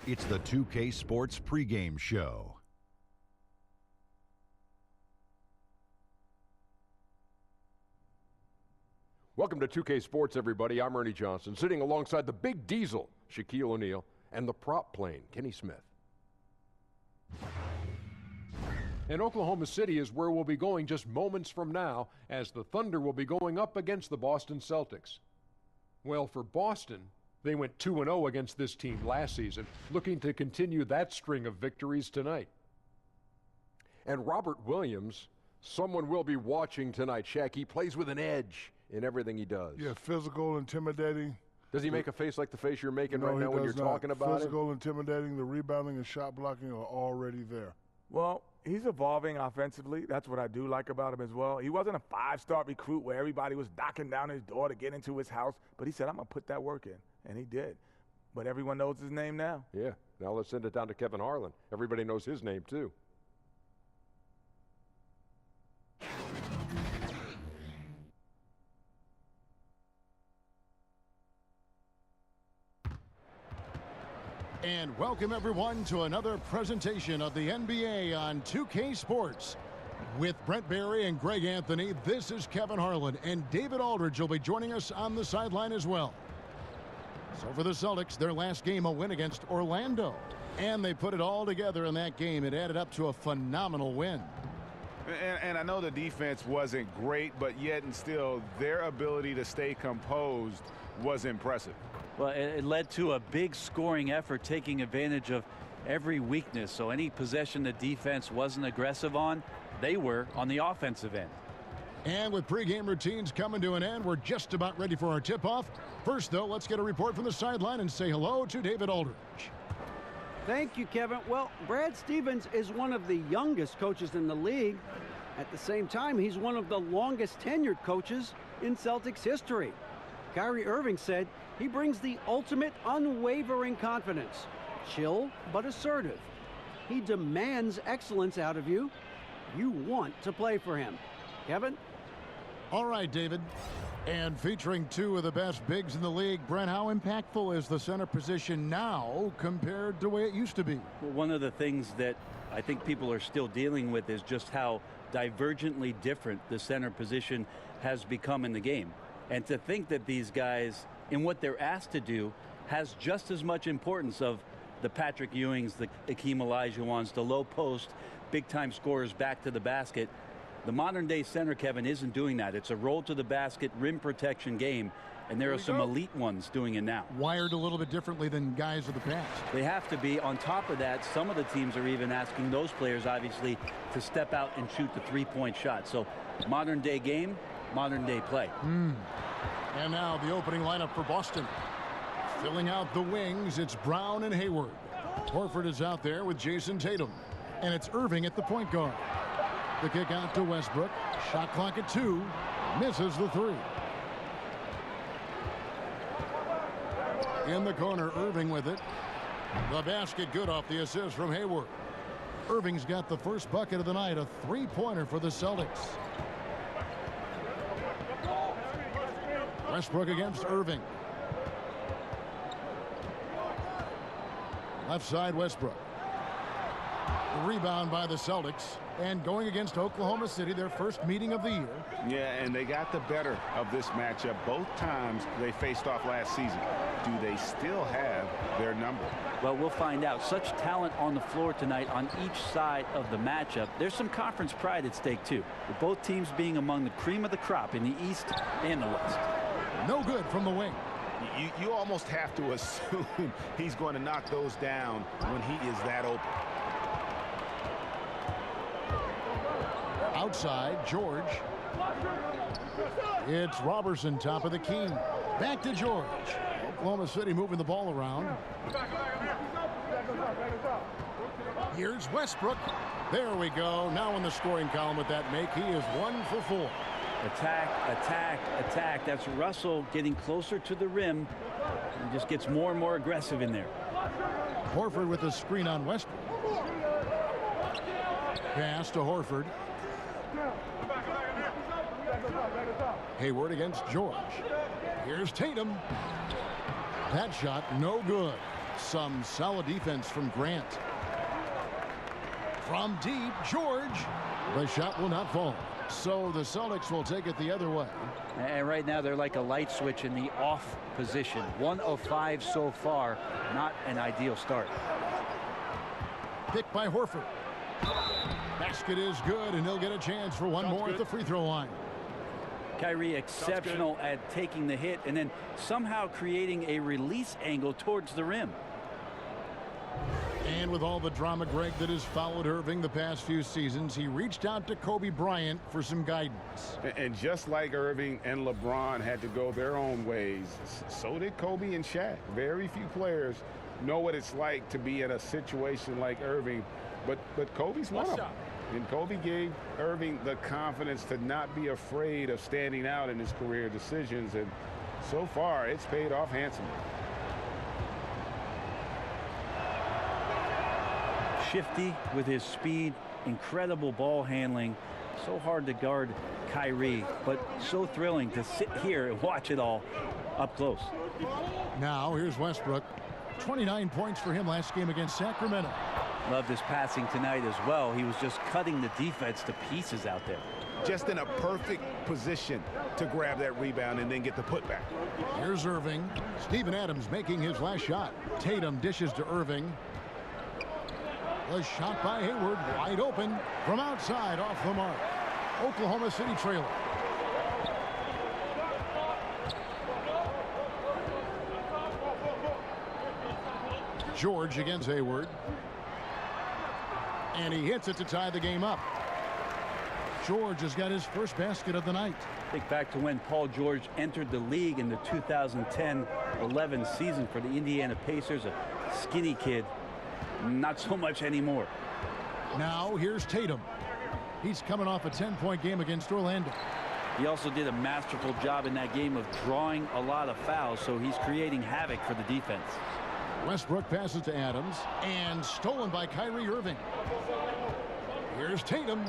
It's the 2K Sports pregame show. Welcome to 2K Sports, everybody. I'm Ernie Johnson, sitting alongside the Big Diesel, Shaquille O'Neal, and the prop plane, Kenny Smith. And Oklahoma City is where we'll be going just moments from now, as the Thunder will be going up against the Boston Celtics. Well, for Boston, they went 2-0 against this team last season, looking to continue that string of victories tonight. And Robert Williams, someone will be watching tonight. Shaq, he plays with an edge in everything he does. Yeah, physical, intimidating. Does he make a face like the face you're making right now when you're talking about it? Physical, intimidating, the rebounding and shot blocking are already there. Well, he's evolving offensively. That's what I do like about him as well. He wasn't a five-star recruit where everybody was knocking down his door to get into his house, but he said, I'm going to put that work in, and he did. But everyone knows his name now. Yeah, now let's send it down to Kevin Harlan. Everybody knows his name, too. And welcome everyone to another presentation of the NBA on 2K Sports. With Brent Barry and Greg Anthony, this is Kevin Harlan, and David Aldridge will be joining us on the sideline as well. So for the Celtics, their last game a win against Orlando. And they put it all together in that game. It added up to a phenomenal win. And I know the defense wasn't great, but yet and still, their ability to stay composed was impressive. Well, it led to a big scoring effort, taking advantage of every weakness. So any possession the defense wasn't aggressive on, they were on the offensive end. And with pregame routines coming to an end, we're just about ready for our tip-off. First, though, let's get a report from the sideline and say hello to David Aldridge. Thank you, Kevin. Well, Brad Stevens is one of the youngest coaches in the league. At the same time, he's one of the longest tenured coaches in Celtics history. Kyrie Irving said he brings the ultimate unwavering confidence. Chill but assertive. He demands excellence out of you. You want to play for him. Kevin? All right, David. And featuring two of the best bigs in the league, Brent, how impactful is the center position now compared to the way it used to be? Well, one of the things that I think people are still dealing with is just how divergently different the center position has become in the game. And to think that these guys, in what they're asked to do, has just as much importance of the Patrick Ewings, the Akeem Olajuwons, the low post, big-time scorers back to the basket. The modern-day center, Kevin, isn't doing that. It's a roll to the basket, rim protection game, and there are some elite ones doing it now. Wired a little bit differently than guys of the past. They have to be. On top of that, some of the teams are even asking those players, obviously, to step out and shoot the three-point shot. So modern-day game, modern-day play. And now the opening lineup for Boston. Filling out the wings, it's Brown and Hayward. Horford is out there with Jason Tatum. And it's Irving at the point guard. The kick out to Westbrook. Shot clock at 2. Misses the 3. In the corner, Irving with it. The basket good off the assist from Hayward. Irving's got the first bucket of the night, a three-pointer for the Celtics. Westbrook against Irving. Left side, Westbrook. The rebound by the Celtics. And going against Oklahoma City, their first meeting of the year. Yeah, and they got the better of this matchup both times they faced off last season. Do they still have their number? Well, we'll find out. Such talent on the floor tonight on each side of the matchup. There's some conference pride at stake, too, with both teams being among the cream of the crop in the East and the West. No good from the wing. You almost have to assume he's going to knock those down when he is that open. Outside, George. It's Robertson, top of the key. Back to George. Oklahoma City moving the ball around. Here's Westbrook. There we go. Now in the scoring column with that make. He is 1 for 4. Attack, attack, attack. That's Russell getting closer to the rim. He just gets more and more aggressive in there. Horford with the screen on Westbrook. Pass to Horford. Hayward against George. Here's Tatum. That shot no good. Some solid defense from Grant. From deep, George. The shot will not fall. So the Celtics will take it the other way. And right now they're like a light switch in the off position. 1 of 5 so far. Not an ideal start. Picked by Horford. Basket is good, and he'll get a chance for one more at the free throw line. Kyrie exceptional at taking the hit and then somehow creating a release angle towards the rim. And with all the drama, Greg, that has followed Irving the past few seasons, he reached out to Kobe Bryant for some guidance. And just like Irving and LeBron had to go their own ways, so did Kobe and Shaq. Very few players know what it's like to be in a situation like Irving, but Kobe's one of them. And Kobe gave Irving the confidence to not be afraid of standing out in his career decisions, and so far it's paid off handsomely. Shifty with his speed, incredible ball handling. So hard to guard Kyrie, but so thrilling to sit here and watch it all up close. Now here's Westbrook. 29 points for him last game against Sacramento. Loved his passing tonight as well. He was just cutting the defense to pieces out there. Just in a perfect position to grab that rebound and then get the putback. Here's Irving. Steven Adams making his last shot. Tatum dishes to Irving. The shot by Hayward, wide open from outside, off the mark. Oklahoma City trailer. George against Hayward. And he hits it to tie the game up. George has got his first basket of the night. Think back to when Paul George entered the league in the 2010-11 season for the Indiana Pacers. A skinny kid. Not so much anymore. Now here's Tatum. He's coming off a 10-point game against Orlando. He also did a masterful job in that game of drawing a lot of fouls, so he's creating havoc for the defense. Westbrook passes to Adams, and stolen by Kyrie Irving. Here's Tatum.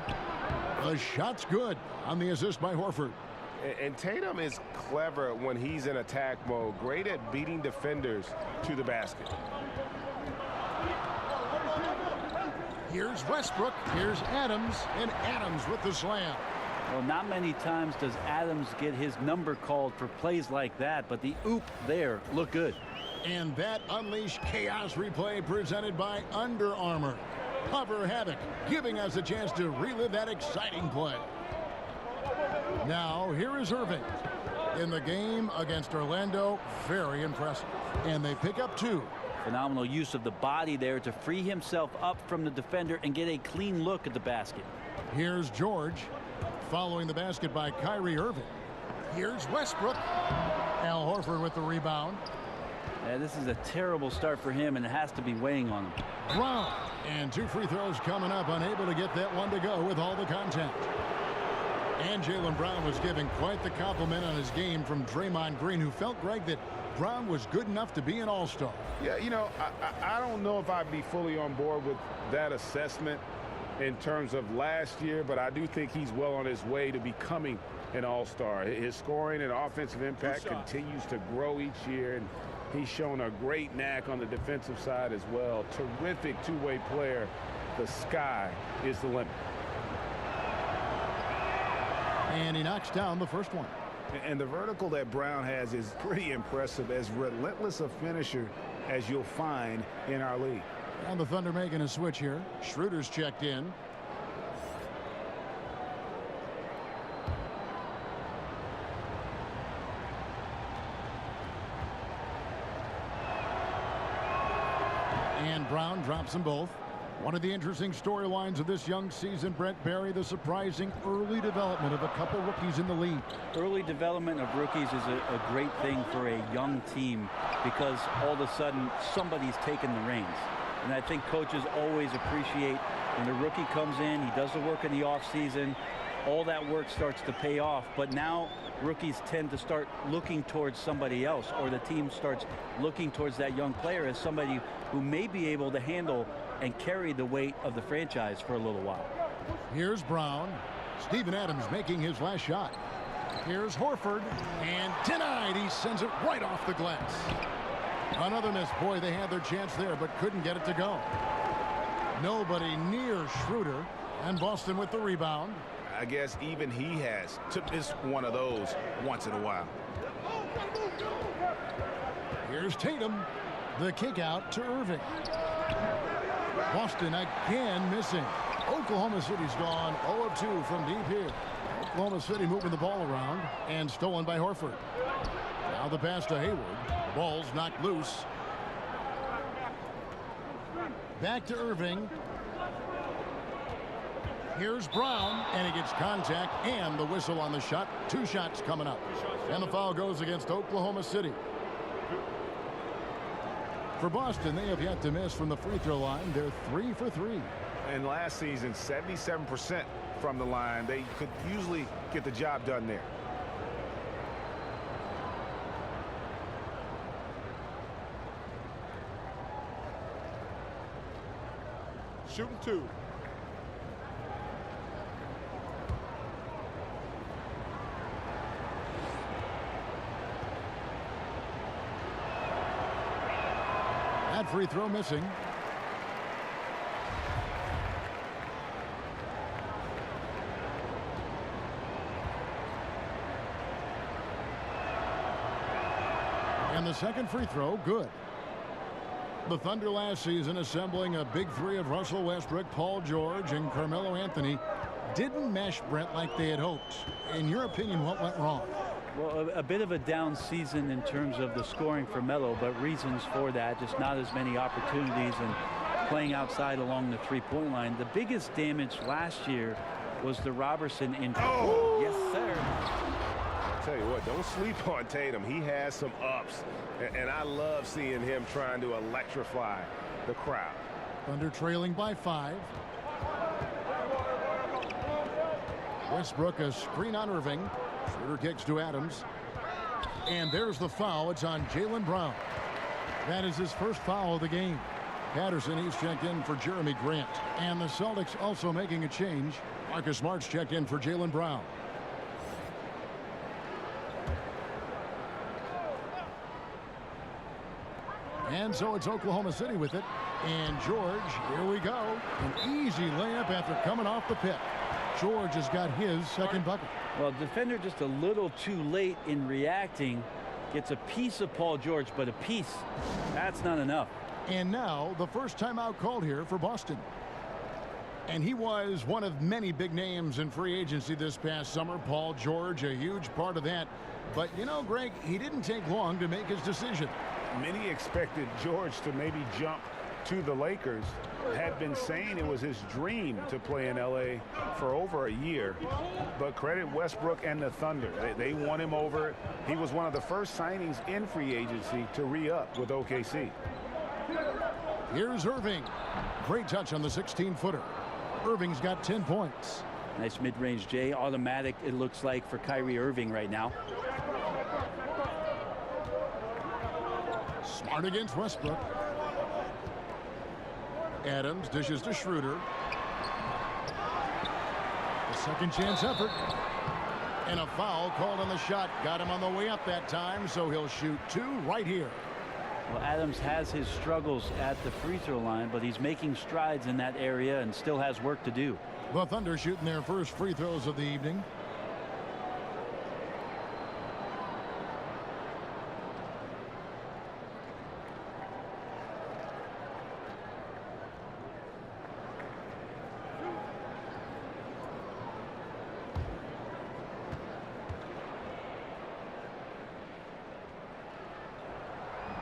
The shot's good on the assist by Horford. And Tatum is clever when he's in attack mode. Great at beating defenders to the basket. Here's Westbrook. Here's Adams. And Adams with the slam. Well, not many times does Adams get his number called for plays like that, but the oop there looked good. And that unleashed chaos replay presented by Under Armour. Cover havoc, giving us a chance to relive that exciting play. Now, here is Irving. In the game against Orlando, very impressive. And they pick up 2. Phenomenal use of the body there to free himself up from the defender and get a clean look at the basket. Here's George, following the basket by Kyrie Irving. Here's Westbrook. Al Horford with the rebound. Yeah, this is a terrible start for him, and it has to be weighing on him. Brown, and 2 free throws coming up, unable to get that one to go with all the contact. And Jaylen Brown was giving quite the compliment on his game from Draymond Green, who felt, Greg, that Brown was good enough to be an all-star. Yeah, you know, I don't know if I'd be fully on board with that assessment in terms of last year, but I do think he's well on his way to becoming an all-star. His scoring and offensive impact continues to grow each year, and he's shown a great knack on the defensive side as well. Terrific two-way player. The sky is the limit. And he knocks down the first one. And the vertical that Brown has is pretty impressive, as relentless a finisher as you'll find in our league. And the Thunder making a switch here. Schroeder's checked in. And Brown drops them both. One of the interesting storylines of this young season, Brent Barry, the surprising early development of a couple rookies in the league. Early development of rookies is a great thing for a young team because all of a sudden somebody's taking the reins. And I think coaches always appreciate when the rookie comes in, he does the work in the offseason, all that work starts to pay off. But now rookies tend to start looking towards somebody else, or the team starts looking towards that young player as somebody who may be able to handle and carry the weight of the franchise for a little while. Here's Brown. Steven Adams making his last shot. Here's Horford, and denied. He sends it right off the glass. Another miss. Boy, they had their chance there, but couldn't get it to go. Nobody near Schroeder, and Boston with the rebound. I guess even he has to miss one of those once in a while. Here's Tatum. The kick out to Irving. Boston again missing. Oklahoma City's gone 0 of 2 from deep here. Oklahoma City moving the ball around and stolen by Horford. Now the pass to Hayward. Ball's knocked loose. Back to Irving. Here's Brown, and he gets contact and the whistle on the shot. 2 shots coming up. And the foul goes against Oklahoma City. For Boston, they have yet to miss from the free throw line. They're 3 for 3. And last season, 77% from the line. They could usually get the job done there. Shooting 2. That free throw missing. And the second free throw, good. The Thunder last season assembling a big three of Russell Westbrook, Paul George, and Carmelo Anthony didn't mesh, Brent, like they had hoped. In your opinion, what went wrong? Well, a bit of a down season in terms of the scoring for Melo, but reasons for that, just not as many opportunities and playing outside along the three-point line. The biggest damage last year was the Robertson injury. Oh! Yes, sir. Tell you what, don't sleep on Tatum. He has some ups, and I love seeing him trying to electrify the crowd. Thunder trailing by 5. Westbrook a screen on Irving. Schroeder kicks to Adams. And there's the foul. It's on Jaylen Brown. That is his first foul of the game. Patterson, he's checked in for Jeremy Grant. And the Celtics also making a change. Marcus Smart's checked in for Jaylen Brown. And so it's Oklahoma City with it. And George, here we go. An easy layup after coming off the pick. George has got his second bucket. Well, defender just a little too late in reacting. Gets a piece of Paul George, but a piece, that's not enough. And now the first timeout called here for Boston. And he was one of many big names in free agency this past summer. Paul George, a huge part of that. But, you know, Greg, he didn't take long to make his decision. Many expected George to maybe jump to the Lakers. Had been saying it was his dream to play in LA for over a year. But credit Westbrook and the Thunder. They won him over. He was one of the first signings in free agency to re-up with OKC. Here's Irving. Great touch on the 16-footer. Irving's got 10 points. Nice mid-range J. Automatic, it looks like, for Kyrie Irving right now. Smart against Westbrook. Adams dishes to Schroeder. The second chance effort. And a foul called on the shot. Got him on the way up that time, so he'll shoot 2 right here. Well, Adams has his struggles at the free throw line, but he's making strides in that area and still has work to do. The Thunder shooting their first free throws of the evening.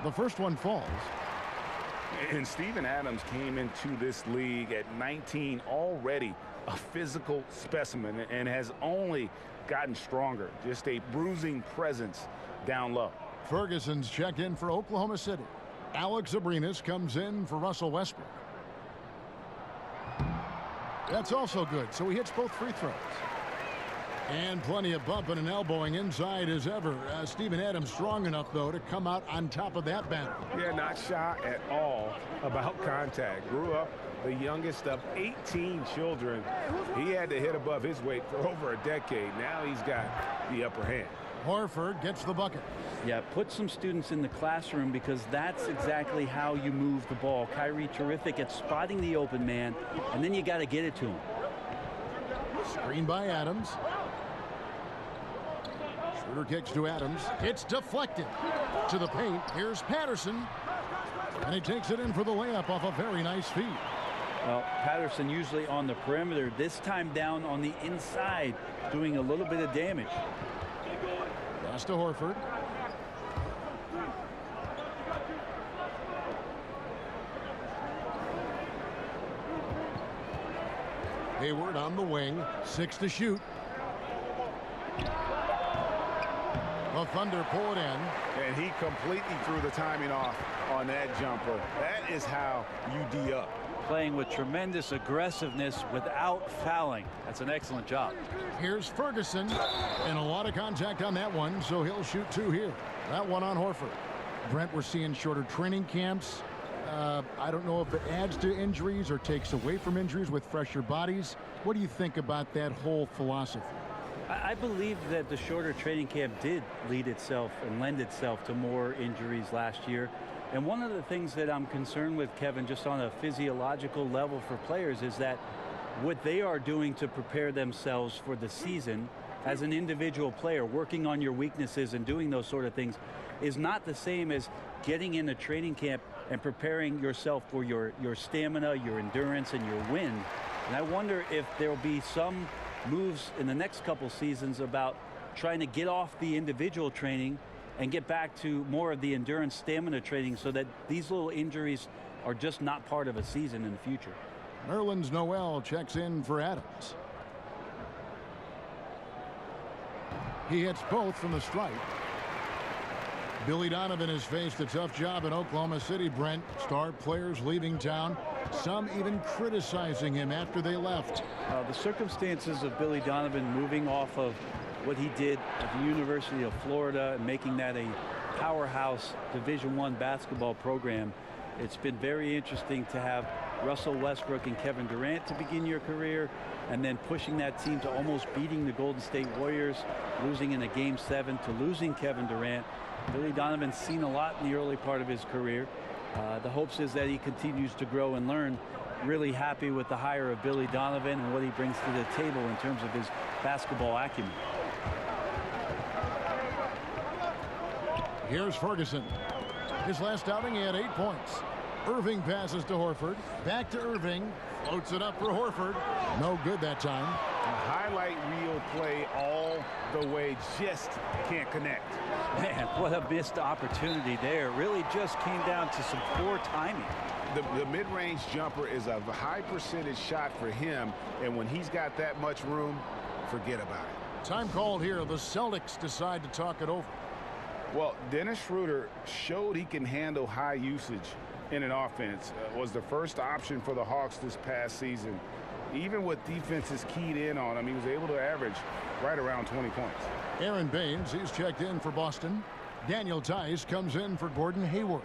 The first one falls. And Steven Adams came into this league at 19, already a physical specimen, and has only gotten stronger. Just a bruising presence down low. Ferguson's checked in for Oklahoma City. Alex Abrinas comes in for Russell Westbrook. That's also good, so he hits both free throws. And plenty of bumping and elbowing inside as ever. Steven Adams strong enough, though, to come out on top of that battle. Yeah, not shy at all about contact. Grew up the youngest of 18 children. He had to hit above his weight for over a decade. Now he's got the upper hand. Horford gets the bucket. Yeah, put some students in the classroom because that's exactly how you move the ball. Kyrie terrific at spotting the open man, and then you got to get it to him. Screen by Adams. Schroeder kicks to Adams. It's deflected to the paint. Here's Patterson. And he takes it in for the layup off a very nice feed. Well, Patterson usually on the perimeter. This time down on the inside, doing a little bit of damage. Pass to Horford. Hayward on the wing. 6 to shoot. The Thunder pull it in. And he completely threw the timing off on that jumper. That is how you D up. Playing with tremendous aggressiveness without fouling. That's an excellent job. Here's Ferguson. And a lot of contact on that one, so he'll shoot 2 here. That one on Horford. Brent, we're seeing shorter training camps. I don't know if it adds to injuries or takes away from injuries with fresher bodies. What do you think about that whole philosophy? I believe that the shorter training camp did lead itself and lend itself to more injuries last year. And one of the things that I'm concerned with, Kevin, just on a physiological level for players, is that what they are doing to prepare themselves for the season as an individual player, working on your weaknesses and doing those sort of things, is not the same as getting in a training camp and preparing yourself for your stamina, your endurance, and your wind. And I wonder if there'll be some moves in the next couple seasons about trying to get off the individual training and get back to more of the endurance stamina training so that these little injuries are just not part of a season in the future. Nerlens Noel checks in for Adams. He hits both from the stripe. Billy Donovan has faced a tough job in Oklahoma City, Brent. Star players leaving town, some even criticizing him after they left. The circumstances of Billy Donovan moving off of what he did at the University of Florida and making that a powerhouse Division I basketball program, it's been very interesting to have Russell Westbrook and Kevin Durant to begin your career, and then pushing that team to almost beating the Golden State Warriors, losing in a Game 7 to losing Kevin Durant. Billy Donovan's seen a lot in the early part of his career. The hopes is that he continues to grow and learn. Really happy with the hire of Billy Donovan and what he brings to the table in terms of his basketball acumen. Here's Ferguson. His last outing, he had 8 points. Irving passes to Horford. Back to Irving. Floats it up for Horford. No good that time. A highlight reel play all the way, just can't connect. Man, what a missed opportunity there. Really just came down to some poor timing. The mid-range jumper is a high percentage shot for him, and when he's got that much room, forget about it. Time called here. The Celtics decide to talk it over. Well, Dennis Schroeder showed he can handle high usage in an offense. Was the first option for the Hawks this past season. Even with defenses keyed in on him, he was able to average right around 20 points. Aaron Baines, he's checked in for Boston. Daniel Tice comes in for Gordon Hayward.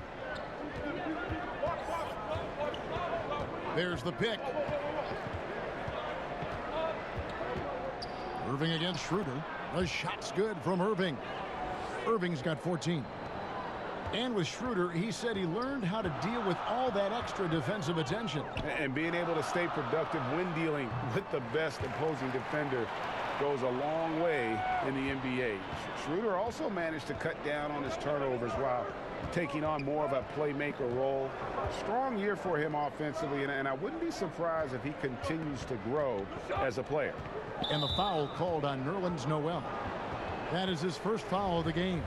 There's the pick. Irving against Schroeder. The shot's good from Irving. Irving's got 14. And with Schroeder, he said he learned how to deal with all that extra defensive attention. And being able to stay productive when dealing with the best opposing defender goes a long way in the NBA. Schroeder also managed to cut down on his turnovers while taking on more of a playmaker role. Strong year for him offensively, and I wouldn't be surprised if he continues to grow as a player. And the foul called on Nerlens Noel. That is his first foul of the game.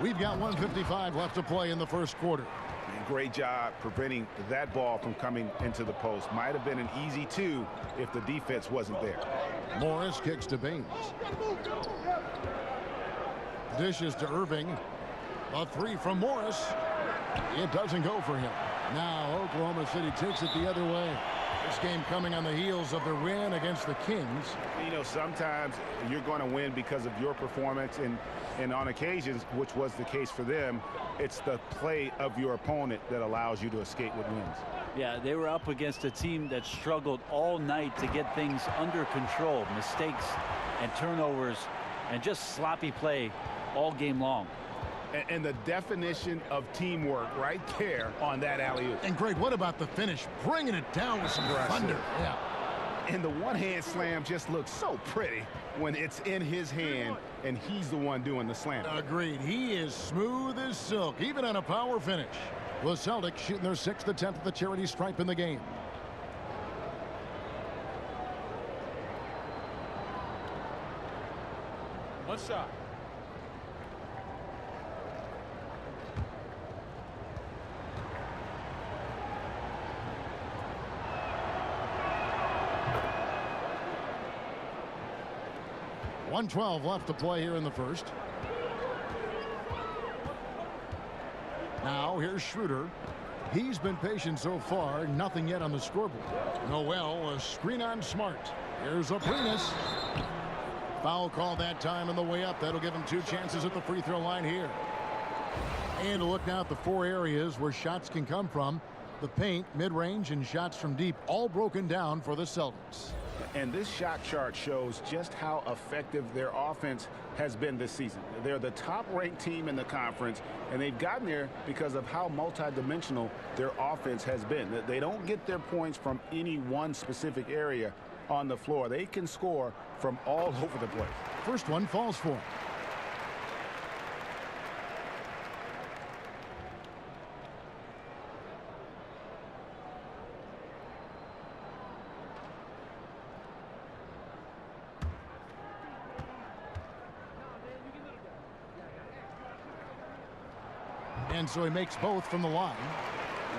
We've got 1:55 left to play in the first quarter. And great job preventing that ball from coming into the post. Might have been an easy 2 if the defense wasn't there. Morris kicks to Baines. Dishes to Irving. A 3 from Morris. It doesn't go for him. Now Oklahoma City takes it the other way. This game coming on the heels of their win against the Kings. You know, sometimes you're going to win because of your performance, and on occasions, which was the case for them, it's the play of your opponent that allows you to escape with wins. Yeah, they were up against a team that struggled all night to get things under control. Mistakes and turnovers and just sloppy play all game long. And the definition of teamwork right there on that alley-oop. And Greg, what about the finish? Bringing it down with some thunder. Yeah. And the one-hand slam just looks so pretty when it's in his hand and he's the one doing the slam. Agreed. He is smooth as silk, even on a power finish. The Celtics shooting their 6th attempt at the charity stripe in the game. One shot. .112 left to play here in the first. Now here's Schroeder. He's been patient so far. Nothing yet on the scoreboard. Noel, a screen on Smart. Here's Aprinas. Foul call that time on the way up. That'll give him 2 chances at the free throw line here. And a look now at the 4 areas where shots can come from. The paint, mid-range, and shots from deep, all broken down for the Celtics. And this shot chart shows just how effective their offense has been this season. They're the top-ranked team in the conference, and they've gotten there because of how multidimensional their offense has been. They don't get their points from any one specific area on the floor. They can score from all over the place. First one falls for him. And so he makes both from the line.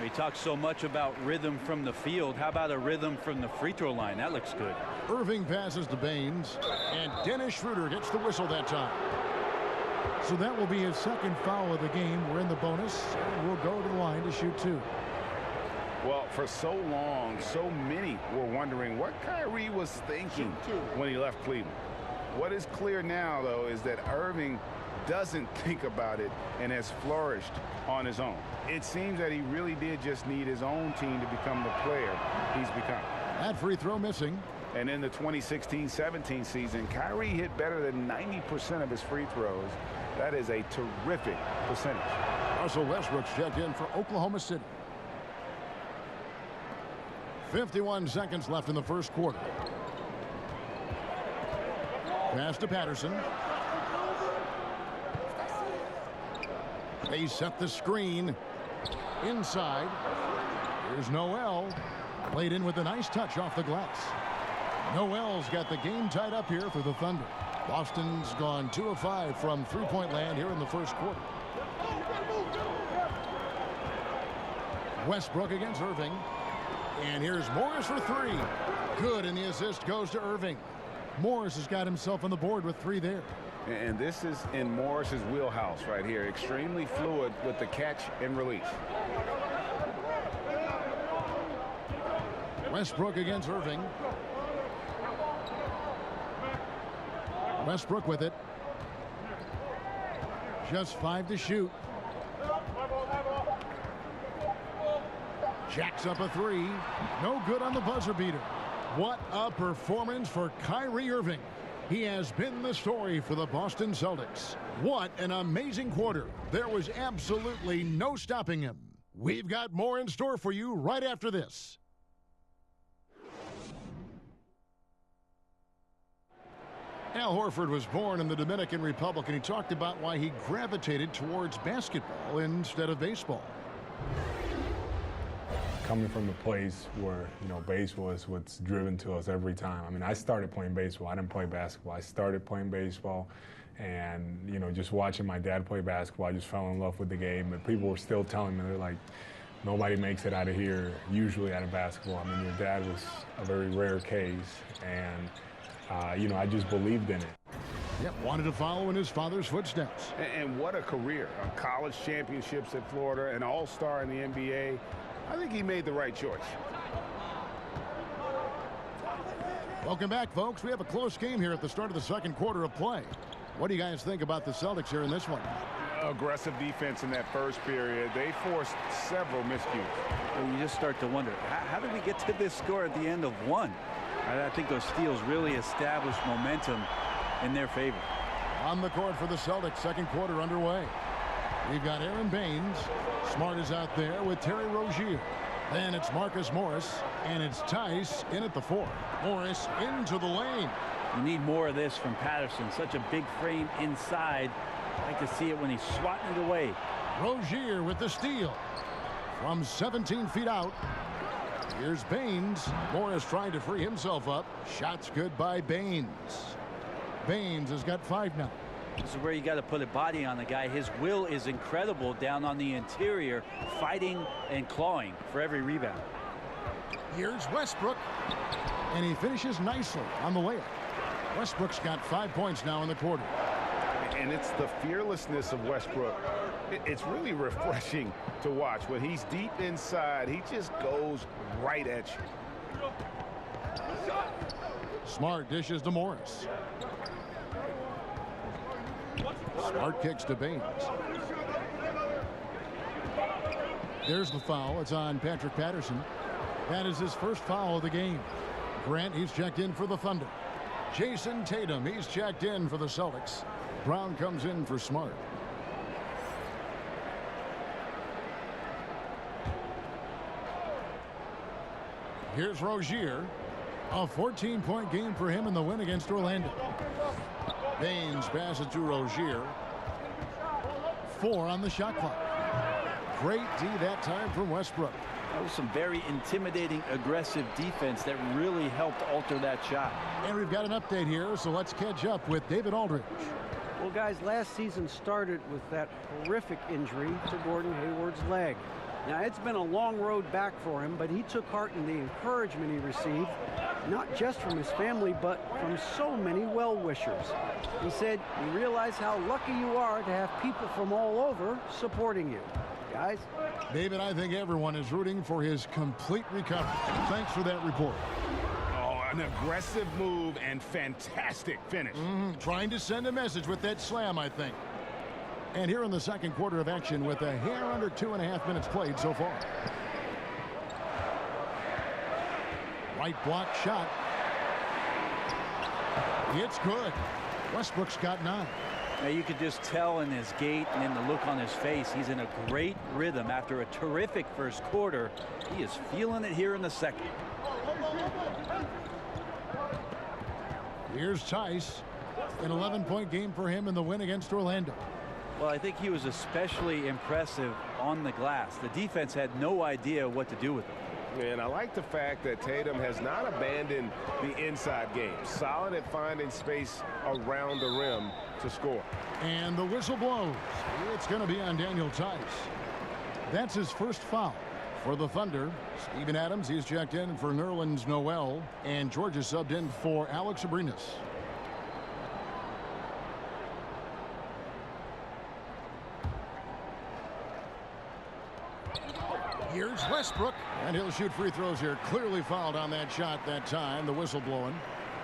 He talks so much about rhythm from the field. How about a rhythm from the free throw line? That looks good. Irving passes to Baines, and Dennis Schroeder gets the whistle that time. So that will be his 2nd foul of the game. We're in the bonus, and we'll go to the line to shoot 2. Well, for so long, so many were wondering what Kyrie was thinking when he left Cleveland. What is clear now, though, is that Irving doesn't think about it and has flourished on his own. It seems that he really did just need his own team to become the player he's become. That free throw missing. And in the 2016-17 season, Kyrie hit better than 90% of his free throws. That is a terrific percentage. Russell Westbrook's checked in for Oklahoma City. 51 seconds left in the first quarter. Pass to Patterson. They set the screen inside. Here's Noel. Played in with a nice touch off the glass. Noel's got the game tied up here for the Thunder. Boston's gone 2 of 5 from three-point land here in the first quarter. Westbrook against Irving. And here's Morris for 3. Good, and the assist goes to Irving. Morris has got himself on the board with 3 there. And this is in Morris's wheelhouse right here. Extremely fluid with the catch and release. Westbrook against Irving. Westbrook with it. Just 5 to shoot. Jacks up a 3. No good on the buzzer beater. What a performance for Kyrie Irving. He has been the story for the Boston Celtics. What an amazing quarter. There was absolutely no stopping him. We've got more in store for you right after this. Al Horford was born in the Dominican Republic, and he talked about why he gravitated towards basketball instead of baseball. Coming from a place where, baseball is what's driven to us every time. I mean, I started playing baseball. I didn't play basketball. I started playing baseball, and, just watching my dad play basketball, I just fell in love with the game. But people were still telling me, they're like, nobody makes it out of here, usually out of basketball. I mean, your dad was a very rare case, and, I just believed in it. Yep, wanted to follow in his father's footsteps. And what a career. College championships at Florida, an all-star in the NBA. I think he made the right choice. Welcome back, folks. We have a close game here at the start of the second quarter of play. What do you guys think about the Celtics here in this one? Aggressive defense in that first period. They forced several miscues. Well, you just start to wonder, how did we get to this score at the end of one? I think those steals really established momentum in their favor. On the court for the Celtics, second quarter underway. We've got Aaron Baines. Smart is out there with Terry Rozier. Then it's Marcus Morris, and it's Tice in at the 4. Morris into the lane. You need more of this from Patterson. Such a big frame inside. I like to see it when he's swatting it away. Rozier with the steal. From 17 feet out. Here's Baines. Morris trying to free himself up. Shots good by Baines. Baines has got 5 now. This is where you got to put a body on the guy. His will is incredible down on the interior, fighting and clawing for every rebound. Here's Westbrook, and he finishes nicely on the layup. Westbrook's got 5 points now in the quarter. And it's the fearlessness of Westbrook. It's really refreshing to watch. When he's deep inside, he just goes right at you. Smart dishes to Morris. Smart kicks to Baines. There's the foul. It's on Patrick Patterson. That is his first foul of the game. Grant, he's checked in for the Thunder. Jason Tatum, he's checked in for the Celtics. Brown comes in for Smart. Here's Rozier. A 14-point game for him in the win against Orlando. Baines passes to Rozier. 4 on the shot clock. Great D that time from Westbrook. That was some very intimidating, aggressive defense that really helped alter that shot. And we've got an update here, so let's catch up with David Aldridge. Well, guys, last season started with that horrific injury to Gordon Hayward's leg. Now, it's been a long road back for him, but he took heart in the encouragement he received, not just from his family, but from so many well-wishers. He said, "You realize how lucky you are to have people from all over supporting you." Guys? David, I think everyone is rooting for his complete recovery. Thanks for that report. Oh, an aggressive move and fantastic finish. Trying to send a message with that slam, I think. And here in the second quarter of action with a hair under 2.5 minutes played so far. Right block shot. It's good. Westbrook's got 9. Now you could just tell in his gait and in the look on his face, he's in a great rhythm after a terrific first quarter. He is feeling it here in the second. Here's Tice. An 11-point game for him in the win against Orlando. Well, I think he was especially impressive on the glass. The defense had no idea what to do with him. And I like the fact that Tatum has not abandoned the inside game. Solid at finding space around the rim to score. And the whistle blows. It's going to be on Daniel Tice. That's his first foul for the Thunder. Steven Adams, he's checked in for Nerlens Noel. And George is subbed in for Alex Abrinas. Here's Westbrook, and he'll shoot free throws here. Clearly fouled on that shot that time, the whistle blowing.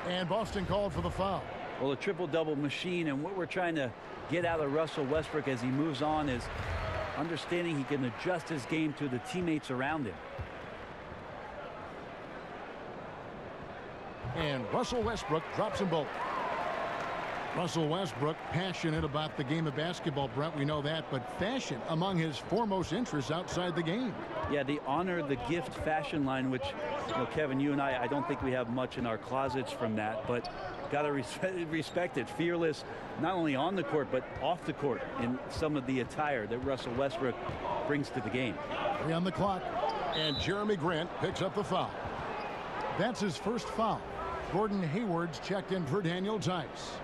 And Boston called for the foul. Well, a triple-double machine, and what we're trying to get out of Russell Westbrook as he moves on is understanding he can adjust his game to the teammates around him. And Russell Westbrook drops them both. Russell Westbrook, passionate about the game of basketball, Brent, we know that, but fashion among his foremost interests outside the game. Yeah, the honor the gift fashion line, which, you know, Kevin, you and I don't think we have much in our closets from that, but got to respect it. Fearless, not only on the court, but off the court in some of the attire that Russell Westbrook brings to the game. 3 on the clock, and Jeremy Grant picks up the foul. That's his first foul. Gordon Hayward's checked in for Daniel Tice.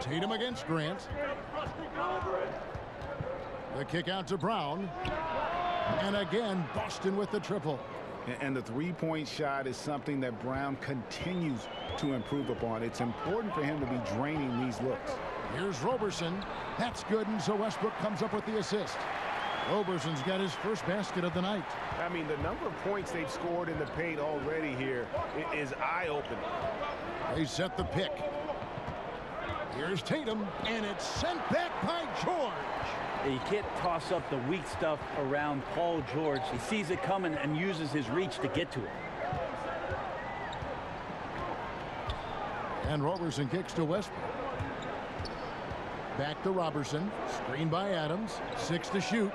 Tatum against Grant. The kick out to Brown. And again, Boston with the triple. And the three-point shot is something that Brown continues to improve upon. It's important for him to be draining these looks. Here's Roberson. That's good, and so Westbrook comes up with the assist. Roberson's got his first basket of the night. I mean, the number of points they've scored in the paint already here is eye-opening. They set the pick. Here's Tatum, and it's sent back by George. You can't toss up the weak stuff around Paul George. He sees it coming and uses his reach to get to it. And Roberson kicks to Westbrook. Back to Roberson. Screen by Adams. 6 to shoot.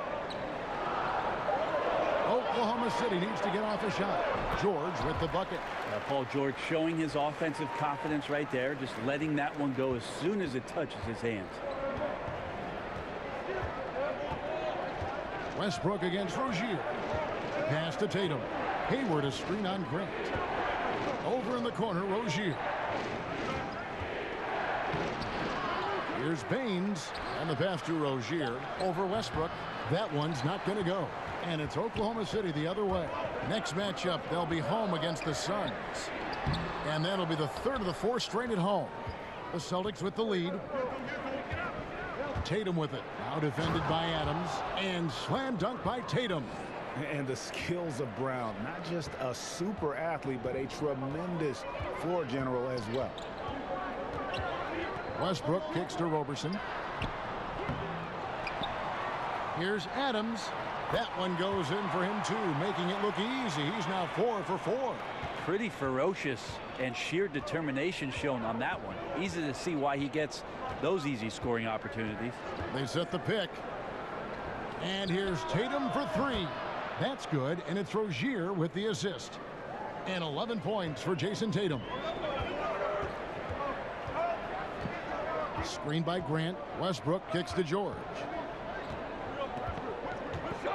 Oklahoma City needs to get off a shot. George with the bucket. Paul George showing his offensive confidence right there, just letting that one go as soon as it touches his hands. Westbrook against Rozier. Pass to Tatum. Hayward a screen on Grant. Over in the corner, Rozier. Here's Baines, and the pass to Rozier over Westbrook. That one's not going to go. And it's Oklahoma City the other way. Next matchup, they'll be home against the Suns. And that'll be the third of the 4 straight at home. The Celtics with the lead. Tatum with it. Now defended by Adams. And slam dunk by Tatum. And the skills of Brown. Not just a super athlete, but a tremendous floor general as well. Westbrook kicks to Roberson. Here's Adams. That one goes in for him too, making it look easy. He's now 4 for 4. Pretty ferocious and sheer determination shown on that one. Easy to see why he gets those easy scoring opportunities. They set the pick. And here's Tatum for 3. That's good, and it's Rozier with the assist. And 11 points for Jason Tatum. Screen by Grant. Westbrook kicks to George.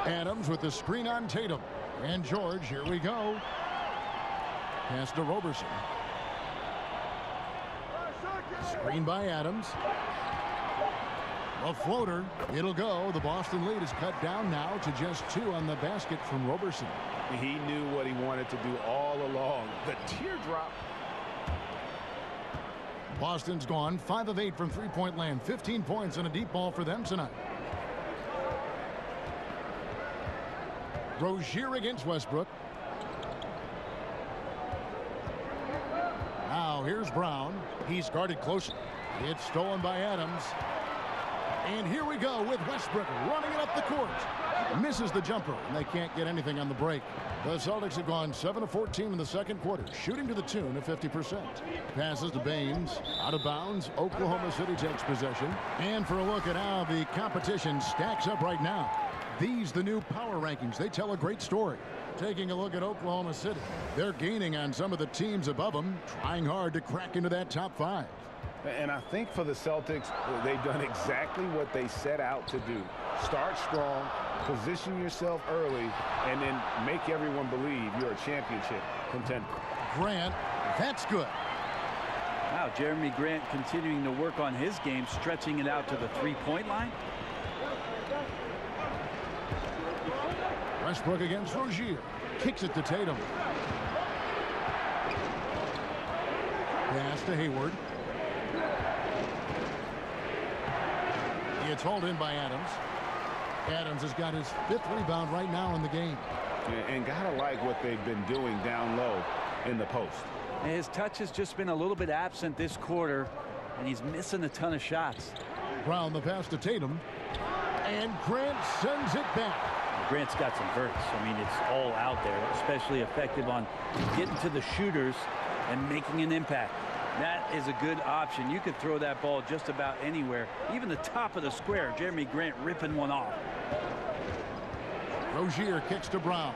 Adams with the screen on Tatum. And George, here we go. Pass to Roberson. Screen by Adams. A floater. It'll go. The Boston lead is cut down now to just 2 on the basket from Roberson. He knew what he wanted to do all along. The teardrop. Boston's gone 5 of 8 from three-point land. 15 points and a deep ball for them tonight. Rozier against Westbrook. Now here's Brown. He's guarded closely. It's stolen by Adams. And here we go with Westbrook running it up the court. Misses the jumper, and they can't get anything on the break. The Celtics have gone 7 of 14 in the second quarter, shooting to the tune of 50%. Passes to Baines. Out of bounds. Oklahoma City takes possession. And for a look at how the competition stacks up right now. These, the new power rankings, they tell a great story. Taking a look at Oklahoma City. They're gaining on some of the teams above them, trying hard to crack into that top 5. And I think for the Celtics, they've done exactly what they set out to do. Start strong, position yourself early, and then make everyone believe you're a championship contender. Grant, that's good. Wow, Jeremy Grant continuing to work on his game, stretching it out to the three-point line. Westbrook against Rozier. Kicks it to Tatum. Pass to Hayward. It's hauled in by Adams. Adams has got his 5th rebound right now in the game. And gotta like what they've been doing down low in the post. His touch has just been a little bit absent this quarter, and he's missing a ton of shots. Brown the pass to Tatum. And Grant sends it back. Grant's got some verts. I mean, it's all out there, especially effective on getting to the shooters and making an impact. That is a good option. You could throw that ball just about anywhere, even the top of the square. Jeremy Grant ripping one off. Rozier kicks to Brown.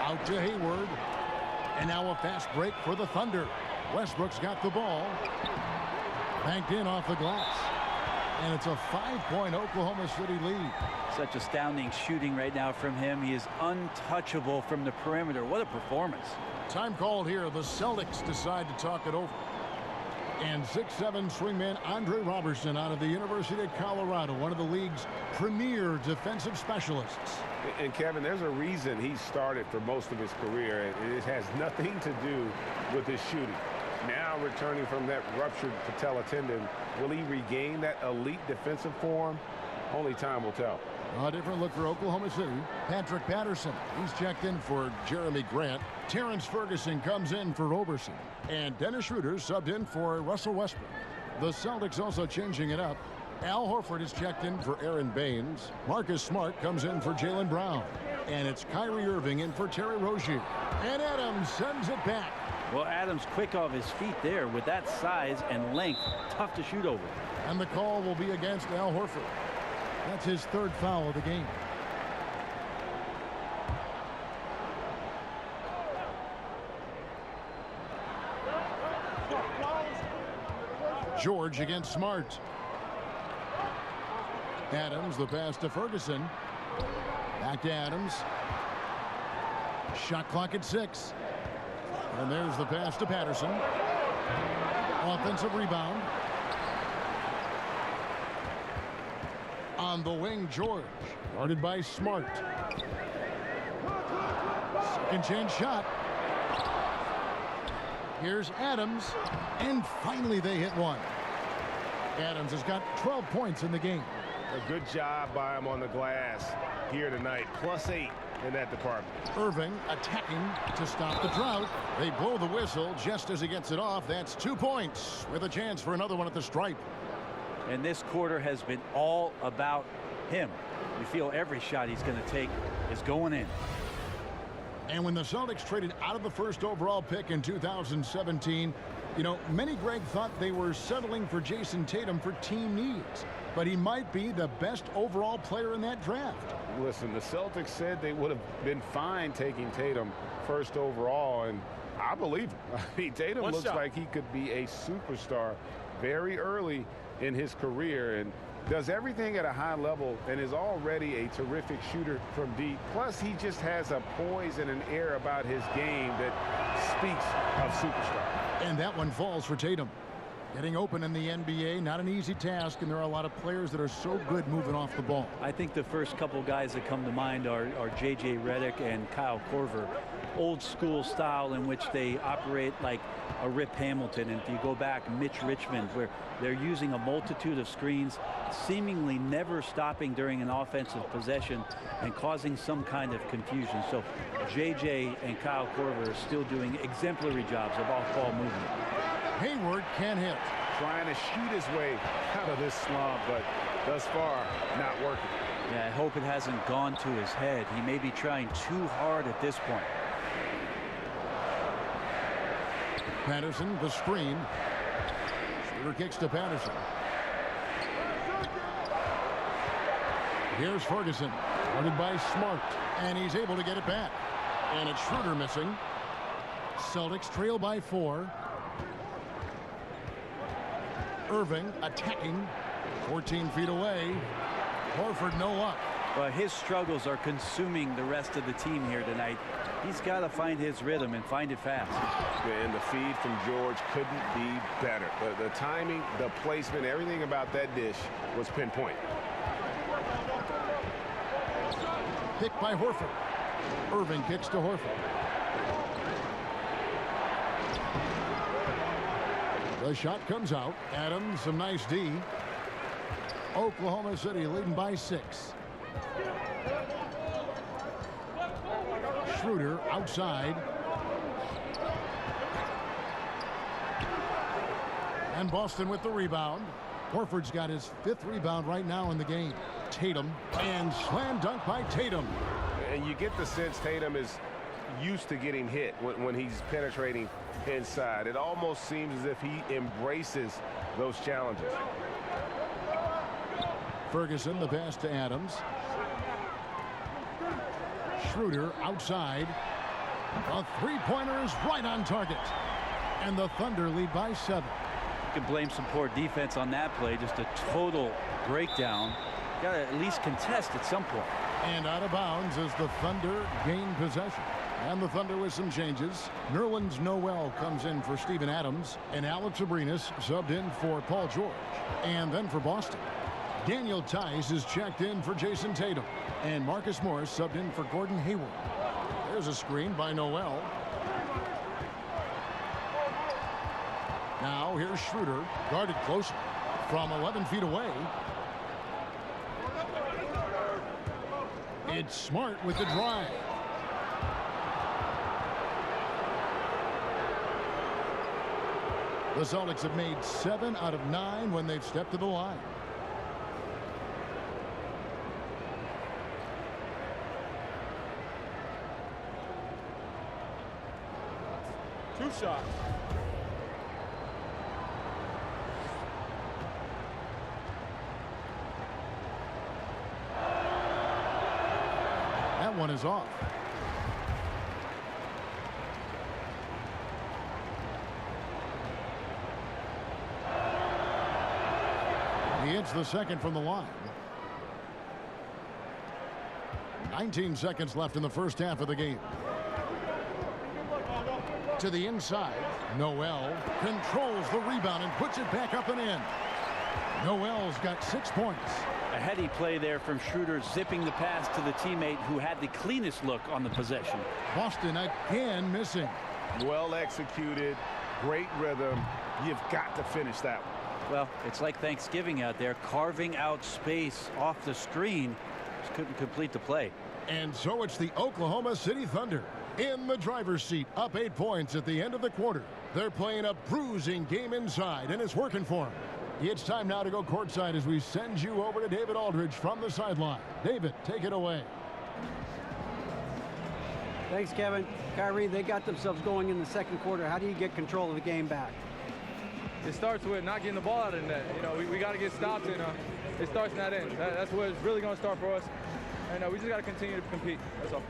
Out to Hayward. And now a fast break for the Thunder. Westbrook's got the ball. Banked in off the glass. And it's a 5-point Oklahoma City lead. Such astounding shooting right now from him. He is untouchable from the perimeter. What a performance. Time called here. The Celtics decide to talk it over. And 6'7" swingman Andre Robertson out of the University of Colorado, one of the league's premier defensive specialists. And Kevin, there's a reason he started for most of his career, and it has nothing to do with his shooting. Now returning from that ruptured patella tendon, will he regain that elite defensive form? Only time will tell. A different look for Oklahoma City. Patrick Patterson, he's checked in for Jeremy Grant. Terrence Ferguson comes in for Roberson. And Dennis Schroeder subbed in for Russell Westbrook. The Celtics also changing it up. Al Horford is checked in for Aaron Baines. Marcus Smart comes in for Jaylen Brown. And it's Kyrie Irving in for Terry Rozier. And Adams sends it back. Well, Adams quick off his feet there with that size and length. Tough to shoot over. And the call will be against Al Horford. That's his third foul of the game. George against Smart. Adams, the pass to Ferguson. Back to Adams. Shot clock at 6. And there's the pass to Patterson. Offensive rebound. On the wing, George. Guarded by Smart. Second chance shot. Here's Adams. And finally they hit one. Adams has got 12 points in the game. A good job by him on the glass here tonight. +8 in that department. Irving attacking to stop the drought. They blow the whistle just as he gets it off. That's 2 points with a chance for another one at the stripe. And this quarter has been all about him. You feel every shot he's going to take is going in. And when the Celtics traded out of the first overall pick in 2017, you know, many, Greg, thought they were settling for Jason Tatum for team needs. But he might be the best overall player in that draft. Listen, the Celtics said they would have been fine taking Tatum first overall, and I believe him. I mean, Tatum looks like he could be a superstar very early in his career and does everything at a high level and is already a terrific shooter from deep. Plus, he just has a poise and an air about his game that speaks of superstar. And that one falls for Tatum. Getting open in the NBA, not an easy task, and there are a lot of players that are so good moving off the ball. I think the first couple guys that come to mind are J.J. Redick and Kyle Korver. Old school style in which they operate like a Rip Hamilton. And if you go back, Mitch Richmond, where they're using a multitude of screens, seemingly never stopping during an offensive possession and causing some kind of confusion. So J.J. and Kyle Korver are still doing exemplary jobs of off-ball movement. Hayward can't hit. Trying to shoot his way out of this slump, but thus far, not working. Yeah, I hope it hasn't gone to his head. He may be trying too hard at this point. Patterson, the screen. Schroeder kicks to Patterson. Here's Ferguson, guarded by Smart, and he's able to get it back. And it's Schroeder missing. Celtics trail by 4. Irving attacking, 14 feet away. Horford no luck. Well, his struggles are consuming the rest of the team here tonight. He's got to find his rhythm and find it fast. And the feed from George couldn't be better. The timing, the placement, everything about that dish was pinpoint. Picked by Horford. Irving kicks to Horford. The shot comes out. Adams, some nice D. Oklahoma City leading by 6. Schroeder outside. And Boston with the rebound. Horford's got his 5th rebound right now in the game. Tatum, and slam dunk by Tatum. And you get the sense Tatum is used to getting hit when he's penetrating inside. It almost seems as if he embraces those challenges. Ferguson, the pass to Adams. Schroeder outside. A three-pointer is right on target. And the Thunder lead by 7. You can blame some poor defense on that play. Just a total breakdown. Got to at least contest at some point. And out of bounds as the Thunder gain possession. And the Thunder with some changes. Nerlens Noel comes in for Steven Adams. And Alex Abrinas subbed in for Paul George. And then for Boston, Daniel Tice is checked in for Jason Tatum. And Marcus Morris subbed in for Gordon Hayward. There's a screen by Noel. Now here's Schroeder, guarded closely from 11 feet away. It's Smart with the drive. The Celtics have made 7 out of 9 when they've stepped to the line. Two shots. That one is off. He hits the second from the line. 19 seconds left in the first half of the game. To the inside, Noel controls the rebound and puts it back up and in. Noel's got 6 points. A heady play there from Schroeder, zipping the pass to the teammate who had the cleanest look on the possession. Boston again missing. Well executed, great rhythm. You've got to finish that one. Well, it's like Thanksgiving out there, carving out space off the screen. Just couldn't complete the play. And so it's the Oklahoma City Thunder in the driver's seat, up 8 points at the end of the quarter. They're playing a bruising game inside, and it's working for them. It's time now to go courtside as we send you over to David Aldridge from the sideline. David, take it away. Thanks, Kevin. Kyrie, they got themselves going in the second quarter. How do you get control of the game back? It starts with not getting the ball out of the net. You know, we got to get stopped, and it starts in that end. That's where it's really going to start for us. And we just got to continue to compete. That's all.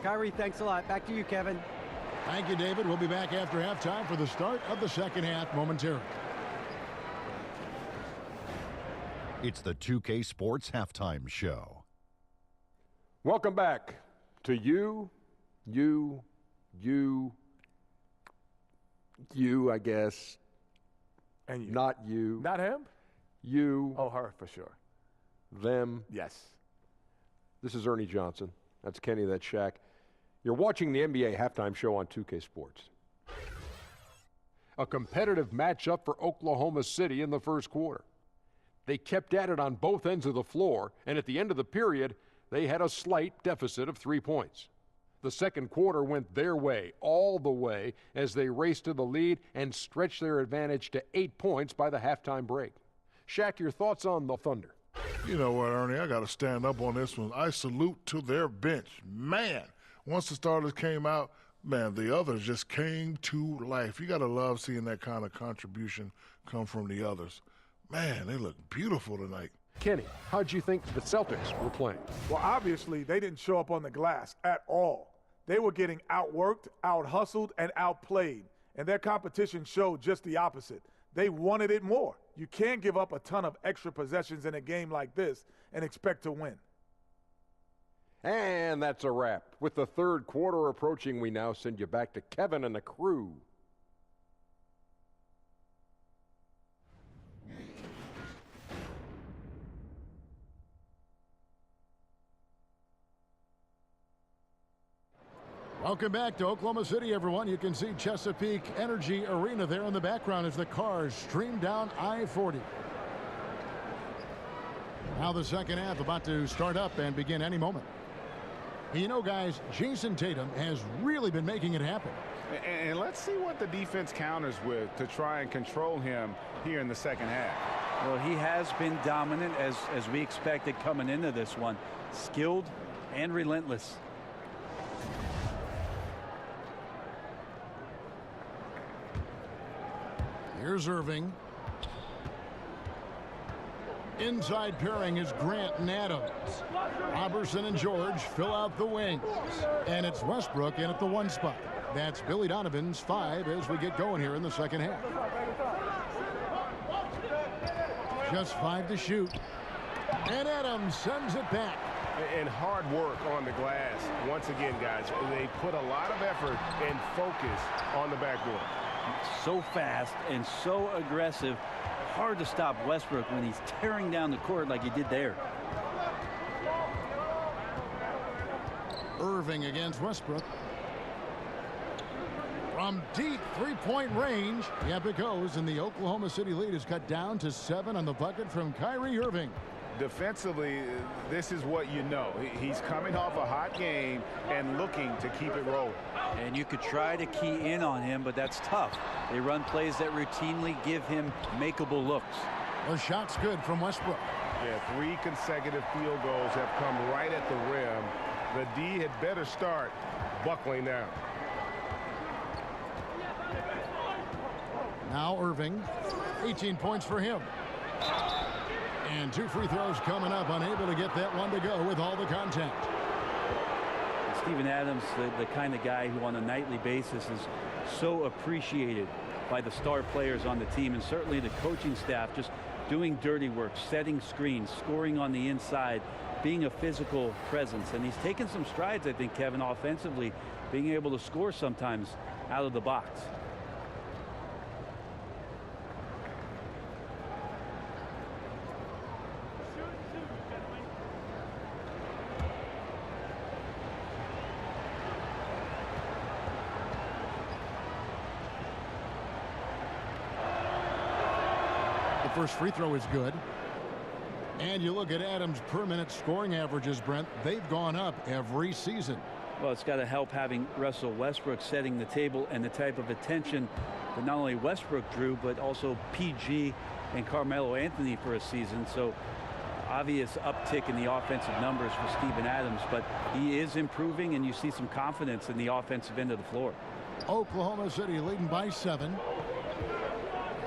Kyrie, thanks a lot. Back to you, Kevin. Thank you, David. We'll be back after halftime for the start of the second half momentarily. It's the 2K Sports Halftime Show. Welcome back to you, I guess. And you. Not you. Not him? You. Oh, her for sure. Them. Yes. This is Ernie Johnson. That's Kenny, that's Shaq. You're watching the NBA Halftime Show on 2K Sports. A competitive matchup for Oklahoma City in the first quarter. They kept at it on both ends of the floor, and at the end of the period, they had a slight deficit of 3 points. The second quarter went their way, all the way, as they raced to the lead and stretched their advantage to 8 points by the halftime break. Shaq, your thoughts on the Thunder? You know what, Ernie, I got to stand up on this one. I salute to their bench. Man, once the starters came out, man, the others just came to life. You got to love seeing that kind of contribution come from the others. Man, they look beautiful tonight. Kenny, how'd you think the Celtics were playing? Well, obviously, they didn't show up on the glass at all. They were getting outworked, out-hustled, and outplayed. And their competition showed just the opposite. They wanted it more. You can't give up a ton of extra possessions in a game like this and expect to win. And that's a wrap. With the third quarter approaching, we now send you back to Kevin and the crew. Welcome back to Oklahoma City, everyone. You can see Chesapeake Energy Arena there in the background as the cars stream down I-40. Now the second half about to start up and begin any moment. You know, guys, Jason Tatum has really been making it happen. And let's see what the defense counters with to try and control him here in the second half. Well, he has been dominant as we expected coming into this one. Skilled and relentless. Here's Irving. Inside pairing is Grant and Adams. Robertson and George fill out the wings. And it's Westbrook in at the 1 spot. That's Billy Donovan's 5 as we get going here in the second half. Just 5 to shoot. And Adams sends it back. and hard work on the glass. Once again, guys, they put a lot of effort and focus on the backboard. So fast and so aggressive. Hard to stop Westbrook when he's tearing down the court like he did there. Irving against Westbrook. From deep three-point range, yep, it goes, and the Oklahoma City lead is cut down to 7 on the bucket from Kyrie Irving. Defensively, this is what you know. He's coming off a hot game and looking to keep it rolling. And you could try to key in on him, but that's tough. They run plays that routinely give him makeable looks. The shot's good from Westbrook. Yeah, 3 consecutive field goals have come right at the rim. The D had better start buckling down. Now Irving, 18 points for him. And 2 free throws coming up, unable to get that one to go with all the contact. Steven Adams, the kind of guy who on a nightly basis is so appreciated by the star players on the team, and certainly the coaching staff, just doing dirty work, setting screens, scoring on the inside, being a physical presence. And he's taken some strides, I think, Kevin, offensively, being able to score sometimes out of the box. First free throw is good. And you look at Adams' per-minute scoring averages, Brent, they've gone up every season. Well, it's got to help having Russell Westbrook setting the table and the type of attention that not only Westbrook drew, but also PG and Carmelo Anthony for a season. So obvious uptick in the offensive numbers for Steven Adams, but he is improving, and you see some confidence in the offensive end of the floor. Oklahoma City leading by 7.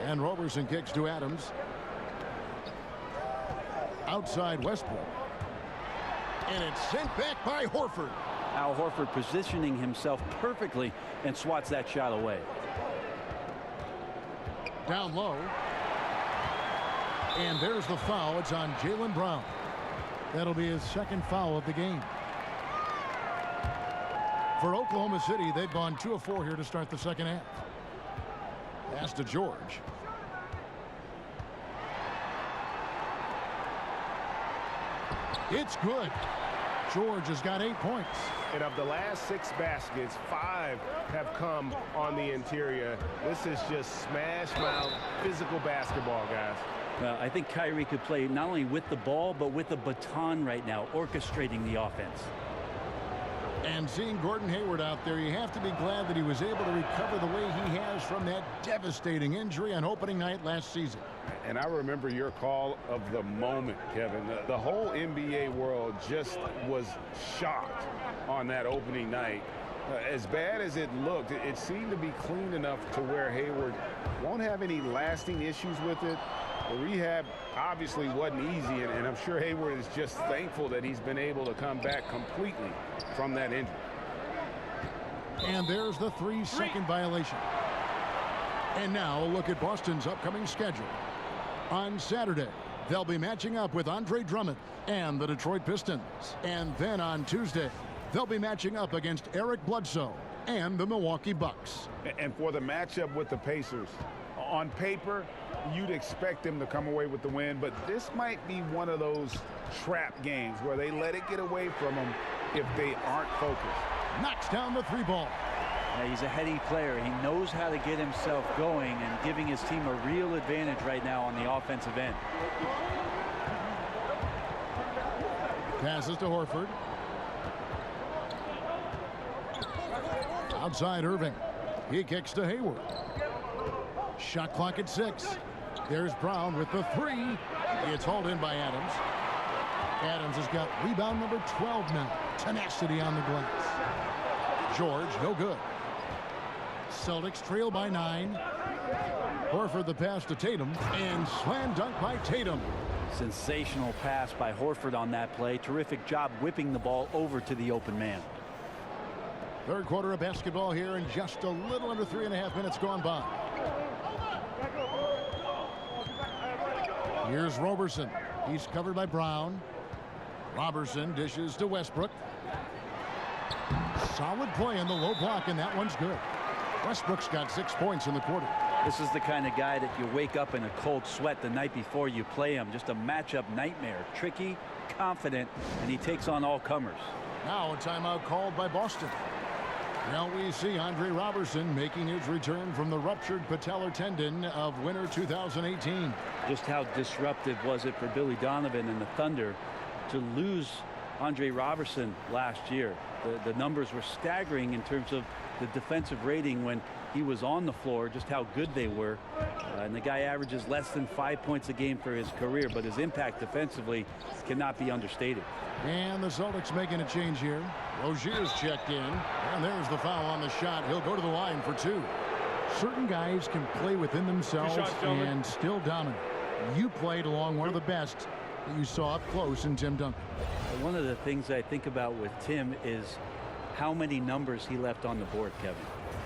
And Roberson kicks to Adams. Outside Westbrook. And it's sent back by Horford. Al Horford positioning himself perfectly and swats that shot away. Down low. And there's the foul. It's on Jaylen Brown. That'll be his second foul of the game. For Oklahoma City, they've gone 2 of 4 here to start the second half. Pass to George. It's good. George has got 8 points. And of the last 6 baskets, 5 have come on the interior. This is just smash mouth physical basketball, guys. Well, I think Kyrie could play not only with the ball, but with the baton right now, orchestrating the offense. And seeing Gordon Hayward out there, you have to be glad that he was able to recover the way he has from that devastating injury on opening night last season. And I remember your call of the moment, Kevin. The whole NBA world just was shocked on that opening night. As bad as it looked, it seemed to be clean enough to where Hayward won't have any lasting issues with it. The rehab obviously wasn't easy, and I'm sure Hayward is just thankful that he's been able to come back completely from that injury. And there's the 3-second violation. And now a look at Boston's upcoming schedule. On Saturday, they'll be matching up with Andre Drummond and the Detroit Pistons. And then on Tuesday, they'll be matching up against Eric Bledsoe and the Milwaukee Bucks. And for the matchup with the Pacers, on paper, you'd expect them to come away with the win, but this might be one of those trap games where they let it get away from them if they aren't focused. Knocks down the 3-ball. He's a heady player. He knows how to get himself going and giving his team a real advantage right now on the offensive end. Passes to Horford. Outside Irving. He kicks to Hayward. Shot clock at 6. There's Brown with the 3. It's hauled in by Adams. Adams has got rebound number 12 now. Tenacity on the glass. George, no good. Celtics trail by 9. Horford the pass to Tatum, and slam dunk by Tatum. Sensational pass by Horford on that play. Terrific job whipping the ball over to the open man. Third quarter of basketball here, and just a little under 3.5 minutes gone by. Here's Roberson. He's covered by Brown. Robertson dishes to Westbrook. Solid play in the low block, and that one's good. Westbrook's got 6 points in the quarter. This is the kind of guy that you wake up in a cold sweat the night before you play him. Just a matchup nightmare. Tricky, confident, and he takes on all comers. Now a timeout called by Boston. Now we see Andre Robertson making his return from the ruptured patellar tendon of winter 2018. Just how disruptive was it for Billy Donovan and the Thunder to lose Andre Robertson last year? The numbers were staggering in terms of the defensive rating when he was on the floor, just how good they were. And the guy averages less than 5 points a game for his career, but his impact defensively cannot be understated. And the Celtics making a change here. Rozier's checked in, and there's the foul on the shot. He'll go to the line for 2. Certain guys can play within themselves and still dominate. You played along one of the best that you saw up close in Tim Duncan. One of the things I think about with Tim is how many numbers he left on the board, Kevin.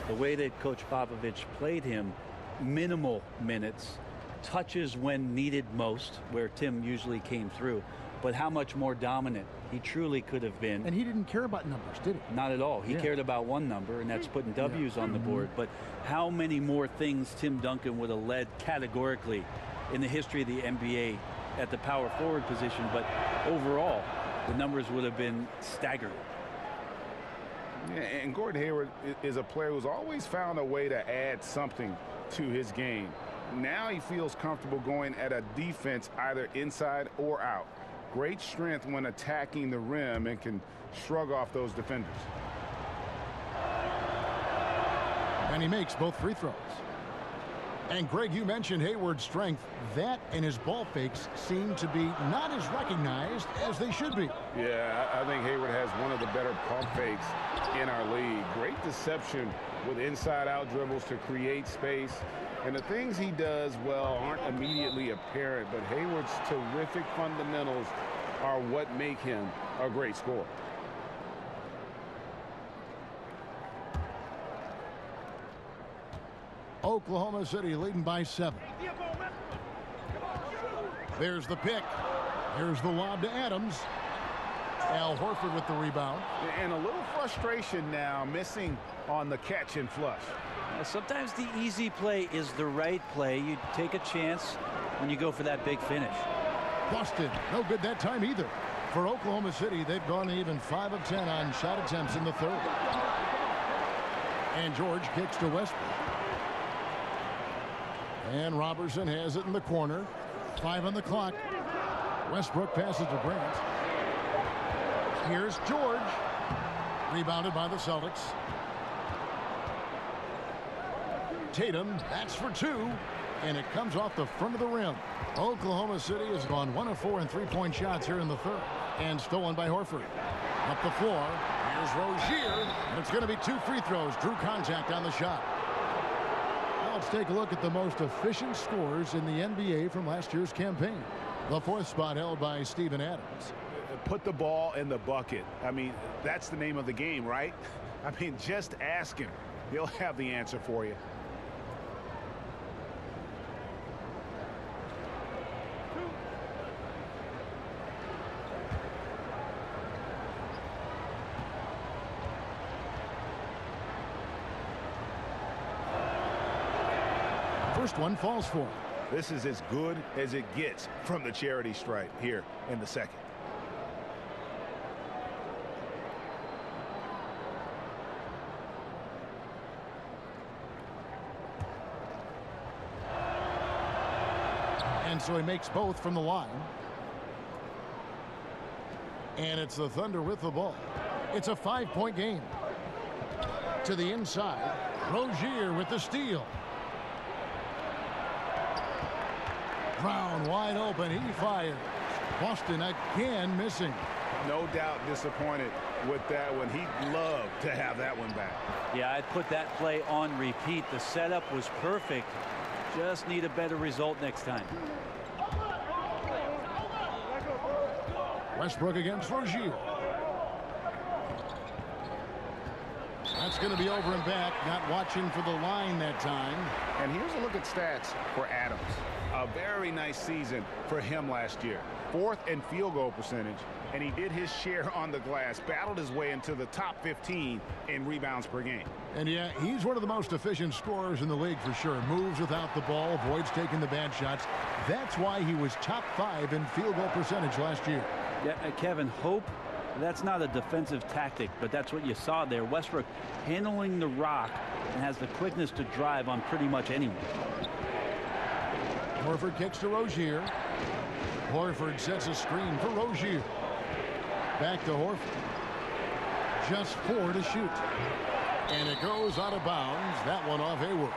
The way that Coach Popovich played him, minimal minutes, touches when needed most, where Tim usually came through, but how much more dominant he truly could have been. And he didn't care about numbers, did he? Not at all. He cared about one number, and that's putting W's on the board. But how many more things Tim Duncan would have led categorically in the history of the NBA at the power forward position, but overall, the numbers would have been staggering. Yeah, and Gordon Hayward is a player who's always found a way to add something to his game. Now he feels comfortable going at a defense either inside or out. Great strength when attacking the rim and can shrug off those defenders. And he makes both free throws. And Greg, you mentioned Hayward's strength. That and his ball fakes seem to be not as recognized as they should be. Yeah, I think Hayward has one of the better pump fakes in our league. Great deception with inside-out dribbles to create space. And the things he does well aren't immediately apparent, but Hayward's terrific fundamentals are what make him a great scorer. Oklahoma City leading by 7. There's the pick. Here's the lob to Adams. Al Horford with the rebound. And a little frustration now, missing on the catch and flush. Sometimes the easy play is the right play. You take a chance when you go for that big finish. Boston, no good that time either. For Oklahoma City, they've gone even 5 of 10 on shot attempts in the third. And George kicks to Westbrook. And Robertson has it in the corner. 5 on the clock. Westbrook passes to Grant. Here's George. Rebounded by the Celtics. Tatum, that's for 2. And it comes off the front of the rim. Oklahoma City has gone 1 of 4 in three-point shots here in the third. And stolen by Horford. Up the floor. Here's Rozier. And it's going to be 2 free throws. Drew contact on the shot. Let's take a look at the most efficient scorers in the NBA from last year's campaign. The 4th spot held by Steven Adams. Put the ball in the bucket. I mean, that's the name of the game, right? I mean, just ask him. He'll have the answer for you. First one falls for him. This is as good as it gets from the charity stripe here in the second. And so he makes both from the line. And it's the Thunder with the ball. It's a 5-point game. To the inside. Rozier with the steal. Brown wide open. He fires. Boston again missing. No doubt disappointed with that one. He'd love to have that one back. Yeah, I'd put that play on repeat. The setup was perfect. Just need a better result next time. Westbrook against Rozier. That's going to be over and back. Not watching for the line that time. And here's a look at stats for Adams. A very nice season for him last year. 4th in field goal percentage, and he did his share on the glass, battled his way into the top 15 in rebounds per game. And yeah, he's one of the most efficient scorers in the league for sure. Moves without the ball, avoids taking the bad shots. That's why he was top 5 in field goal percentage last year. Yeah, Kevin, hope that's not a defensive tactic, but that's what you saw there. Westbrook handling the rock and has the quickness to drive on pretty much anyone. Horford kicks to Rozier. Horford sets a screen for Rozier. Back to Horford. Just 4 to shoot. And it goes out of bounds. That one off Hayward.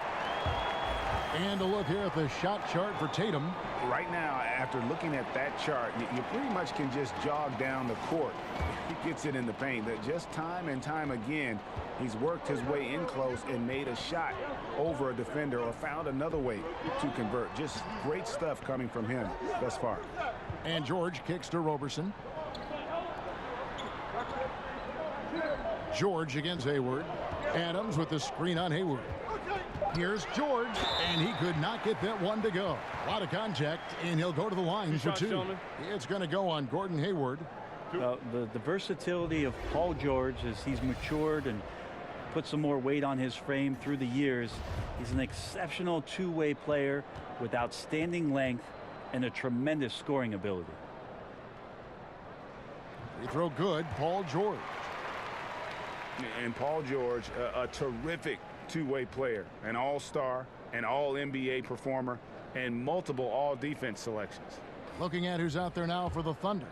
And a look here at the shot chart for Tatum. Right now, after looking at that chart, you pretty much can just jog down the court. He gets it in the paint. That just time and time again, he's worked his way in close and made a shot over a defender or found another way to convert. Just great stuff coming from him thus far. And George kicks to Roberson. George against Hayward. Adams with the screen on Hayward. Here's George, and he could not get that one to go. A lot of contact, and he'll go to the line for 2. It's going to go on Gordon Hayward. The versatility of Paul George as he's matured and put some more weight on his frame through the years. He's an exceptional two-way player with outstanding length and a tremendous scoring ability. Free throw good, Paul George. And Paul George, a terrific two-way player, an all-star, an all-NBA performer, and multiple all-defense selections. Looking at who's out there now for the Thunder.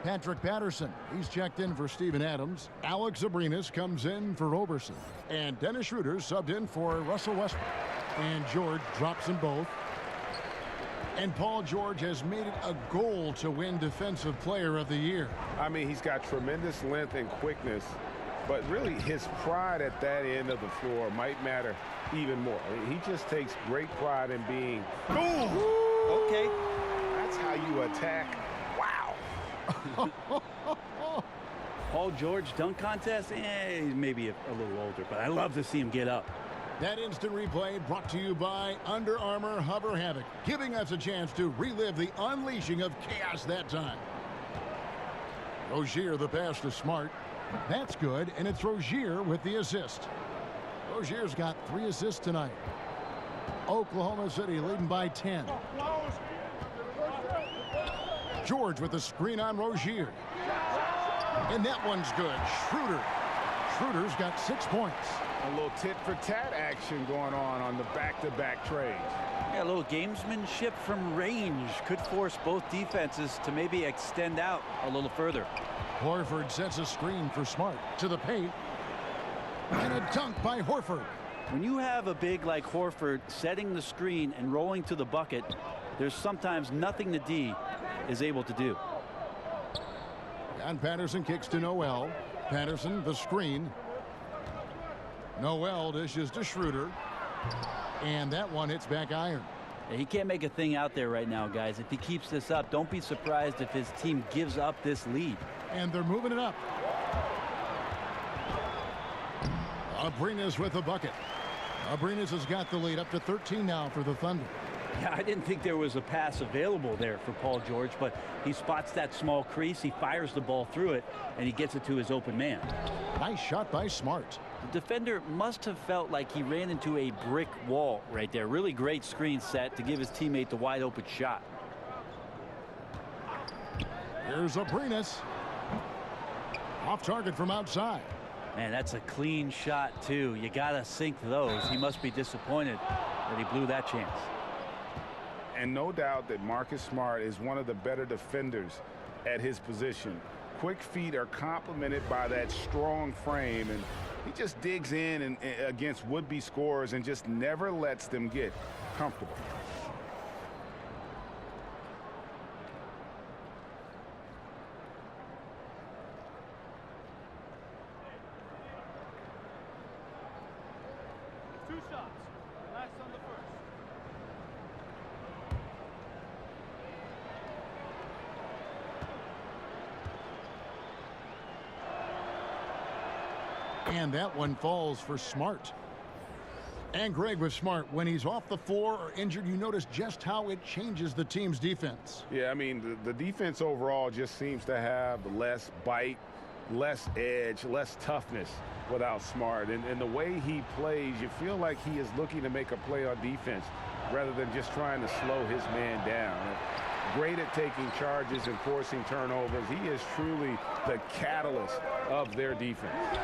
Patrick Patterson, he's checked in for Steven Adams. Alex Abrinas comes in for Roberson. And Dennis Schroeder subbed in for Russell Westbrook. And George drops them both. And Paul George has made it a goal to win Defensive Player of the Year. I mean, he's got tremendous length and quickness, but really his pride at that end of the floor might matter even more. I mean, he just takes great pride in being, ooh, okay, that's how you attack. Wow. Paul George dunk contest, he's maybe a little older, but I love to see him get up. That instant replay brought to you by Under Armour Hover Havoc, giving us a chance to relive the unleashing of chaos that time. Rozier the pass to Smart. That's good, and it's Rozier with the assist. Rozier's got 3 assists tonight. Oklahoma City leading by 10. George with the screen on Rozier. And that one's good. Schroeder's got 6 points. A little tit-for-tat action going on the back-to-back trades. Yeah, a little gamesmanship from range could force both defenses to maybe extend out a little further. Horford sets a screen for Smart to the paint. And a dunk by Horford. When you have a big like Horford setting the screen and rolling to the bucket, there's sometimes nothing the D is able to do. And Patterson kicks to Noel. Patterson, the screen. Noel dishes to Schroeder. And that one hits back iron. He can't make a thing out there right now, guys. If he keeps this up, don't be surprised if his team gives up this lead. And they're moving it up. Abrinas with the bucket. Abrinas has got the lead up to 13 now for the Thunder. Yeah, I didn't think there was a pass available there for Paul George, but he spots that small crease, he fires the ball through it, and he gets it to his open man. Nice shot by Smart. The defender must have felt like he ran into a brick wall right there. Really great screen set to give his teammate the wide open shot. Here's Abrinas. Off target from outside. Man, that's a clean shot, too. You got to sink those. He must be disappointed that he blew that chance. And no doubt that Marcus Smart is one of the better defenders at his position. Quick feet are complemented by that strong frame, and he just digs in and against would-be scorers and just never lets them get comfortable. And that one falls for Smart. And Greg was Smart. When he's off the floor or injured, you notice just how it changes the team's defense. Yeah, I mean, the defense overall just seems to have less bite, less edge, less toughness without Smart. And the way he plays, you feel like he is looking to make a play on defense rather than just trying to slow his man down. Great at taking charges and forcing turnovers. He is truly the catalyst of their defense.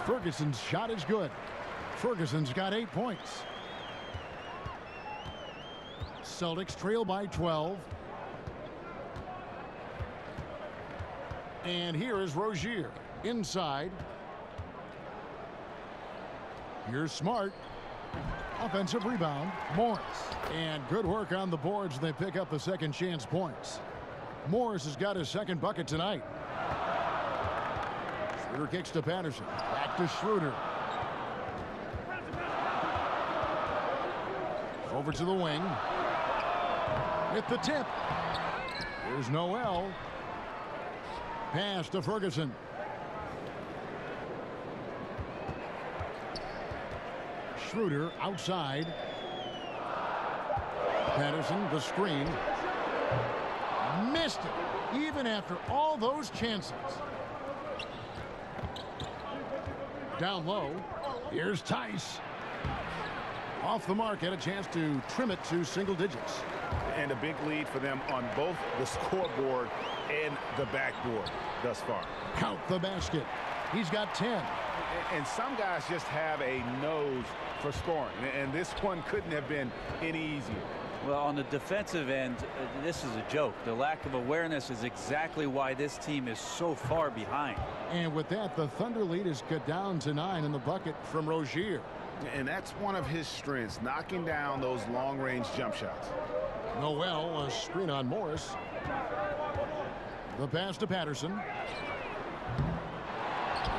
Ferguson's shot is good. Ferguson's got 8 points. Celtics trail by 12. And here is Rozier inside. Here's Smart. Offensive rebound. Morris. And good work on the boards. They pick up the second chance points. Morris has got his second bucket tonight. Schroeder kicks to Patterson. Back to Schroeder. Over to the wing. With the tip. Here's Noel. Pass to Ferguson. Schroeder outside. Patterson, the screen. Missed it, even after all those chances. Down low. Here's Tice. Off the mark, had a chance to trim it to single digits. And a big lead for them on both the scoreboard and the backboard thus far. Count the basket. He's got 10. And some guys just have a nose for scoring, and this one couldn't have been any easier. Well, on the defensive end, this is a joke. The lack of awareness is exactly why this team is so far behind. And with that, the Thunder lead is cut down to 9 in the bucket from Rozier. And that's one of his strengths, knocking down those long-range jump shots. Noel, a screen on Morris. The pass to Patterson.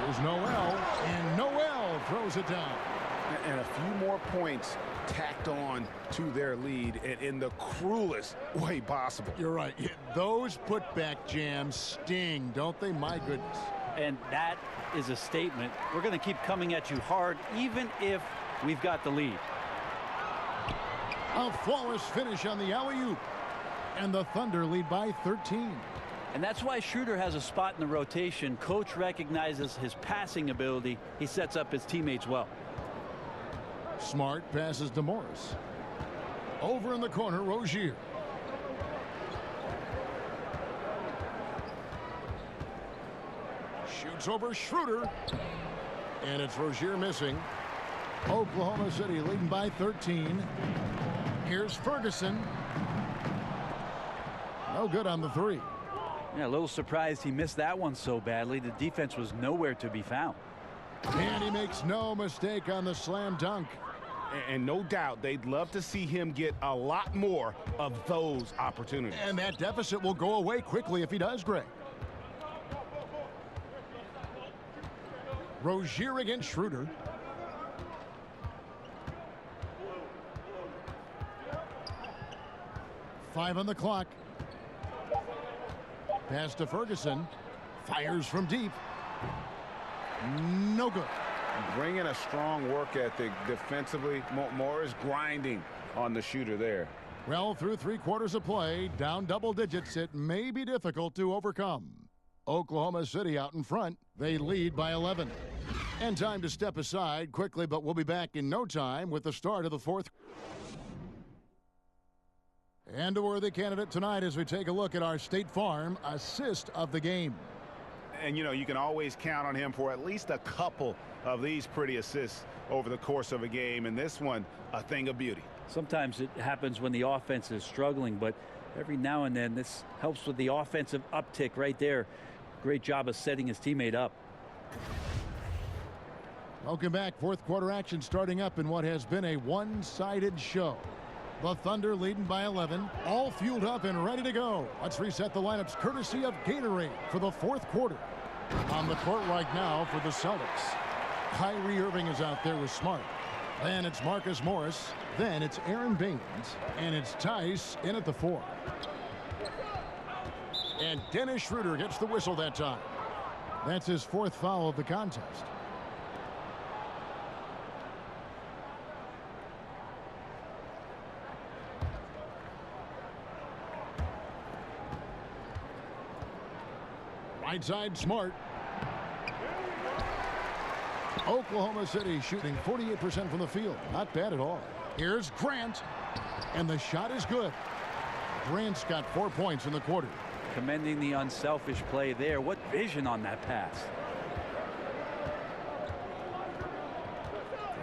Here's Noel, and Noel throws it down. And a few more points tacked on to their lead in the cruelest way possible. You're right. Those putback jams sting, don't they? My goodness. And that is a statement. We're going to keep coming at you hard, even if we've got the lead. A flawless finish on the alley-oop. And the Thunder lead by 13. And that's why Schroeder has a spot in the rotation. Coach recognizes his passing ability. He sets up his teammates well. Smart passes to Morris. Over in the corner, Rozier. Shoots over Schroeder. And it's Rozier missing. Oklahoma City leading by 13. Here's Ferguson. No good on the three. Yeah, a little surprised he missed that one so badly. The defense was nowhere to be found. And he makes no mistake on the slam dunk. And no doubt they'd love to see him get a lot more of those opportunities. And that deficit will go away quickly if he does, Greg. Rozier against Schroeder. Five on the clock. Pass to Ferguson. Fires from deep. No good. Bringing a strong work ethic defensively. Morris grinding on the shooter there. Well, through 3 quarters of play, down double digits, it may be difficult to overcome. Oklahoma City out in front. They lead by 11. And time to step aside quickly, but we'll be back in no time with the start of the fourth. And a worthy candidate tonight as we take a look at our State Farm assist of the game. And, you know, you can always count on him for at least a couple of these pretty assists over the course of a game. And this one, a thing of beauty. Sometimes it happens when the offense is struggling, but every now and then this helps with the offensive uptick right there. Great job of setting his teammate up. Welcome back. Fourth quarter action starting up in what has been a one-sided show. The Thunder leading by 11, all fueled up and ready to go. Let's reset the lineups courtesy of Gatorade for the fourth quarter. On the court right now for the Celtics. Kyrie Irving is out there with Smart. Then it's Marcus Morris. Then it's Aaron Baines. And it's Tice in at the 4. And Dennis Schroeder gets the whistle that time. That's his 4th foul of the contest. Right side, Smart. Oklahoma City shooting 48% from the field. Not bad at all. Here's Grant. And the shot is good. Grant's got 4 points in the quarter. Commending the unselfish play there. What vision on that pass.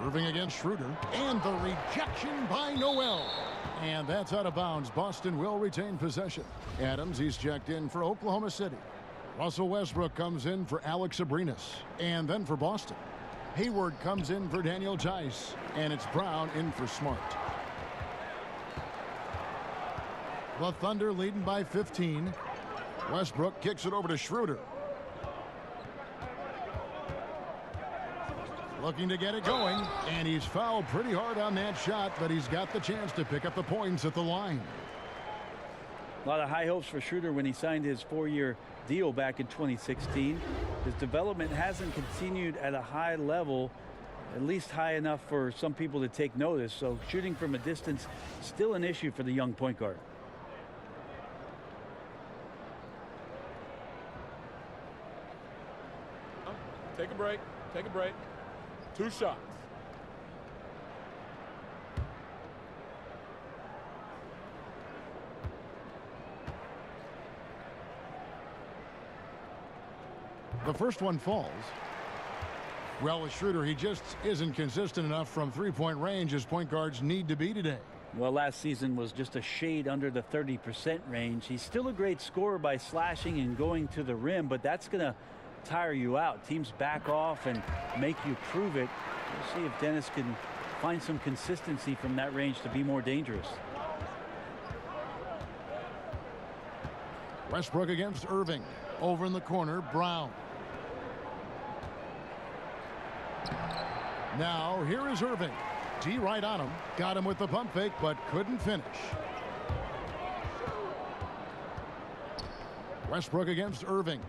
Irving against Schroeder. And the rejection by Noel. And that's out of bounds. Boston will retain possession. Adams, he's checked in for Oklahoma City. Russell Westbrook comes in for Alex Abrinas. And then for Boston, Hayward comes in for Daniel Tice. And it's Brown in for Smart. The Thunder leading by 15. Westbrook kicks it over to Schroeder. Looking to get it going, and he's fouled pretty hard on that shot, but he's got the chance to pick up the points at the line. A lot of high hopes for Schroeder when he signed his 4-year deal back in 2016. His development hasn't continued at a high level, at least high enough for some people to take notice. So shooting from a distance, still an issue for the young point guard. Take a break. Take a break. 2 shots. The first one falls. Well, with Schroeder, he just isn't consistent enough from three-point range as point guards need to be today. Well, last season was just a shade under the 30% range. He's still a great scorer by slashing and going to the rim, but that's going to tire you out. Teams back off and make you prove it. We'll see if Dennis can find some consistency from that range to be more dangerous. Westbrook against Irving. Over in the corner, Brown. Now, here is Irving. D right on him. Got him with the pump fake, but couldn't finish. Westbrook against Irving.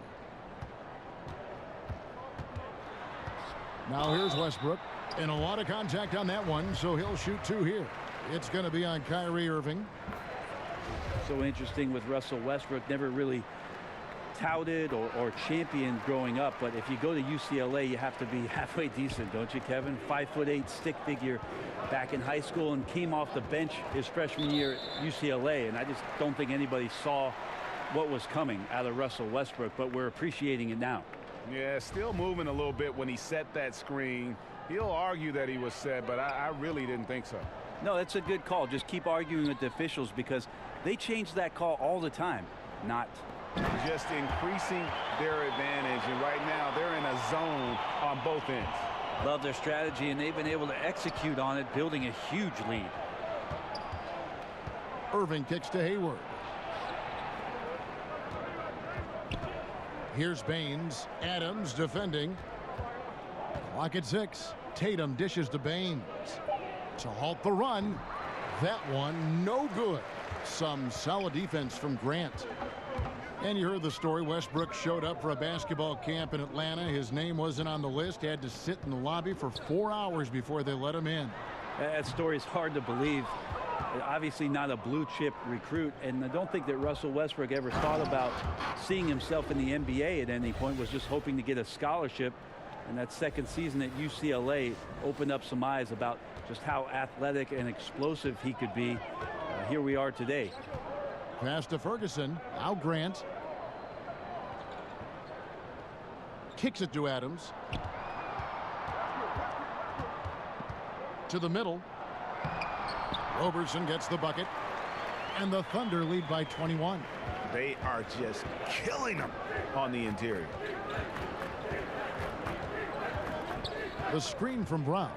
Now here's Westbrook. And a lot of contact on that one, so he'll shoot 2 here. It's going to be on Kyrie Irving. So interesting with Russell Westbrook. Never really touted or championed growing up, but if you go to UCLA, you have to be halfway decent, don't you, Kevin? 5'8" stick figure back in high school and came off the bench his freshman year at UCLA, and I just don't think anybody saw what was coming out of Russell Westbrook, but we're appreciating it now. Yeah, still moving a little bit when he set that screen. He'll argue that he was set, but I really didn't think so. No, that's a good call. Just keep arguing with the officials because they change that call all the time. Not just increasing their advantage, and right now they're in a zone on both ends. Love their strategy, and they've been able to execute on it, building a huge lead. Irving kicks to Hayward. Here's Baines. Adams defending. Clock at 6. Tatum dishes to Baines. To halt the run. That one no good. Some solid defense from Grant. And you heard the story. Westbrook showed up for a basketball camp in Atlanta. His name wasn't on the list. Had to sit in the lobby for 4 hours before they let him in. That story is hard to believe. Obviously not a blue chip recruit, and I don't think that Russell Westbrook ever thought about seeing himself in the NBA at any point. Was just hoping to get a scholarship, and that second season at UCLA opened up some eyes about just how athletic and explosive he could be. Here we are today. Pass to Ferguson. Now Grant. Kicks it to Adams. To the middle. Roberson gets the bucket. And the Thunder lead by 21. They are just killing them on the interior. The screen from Brown.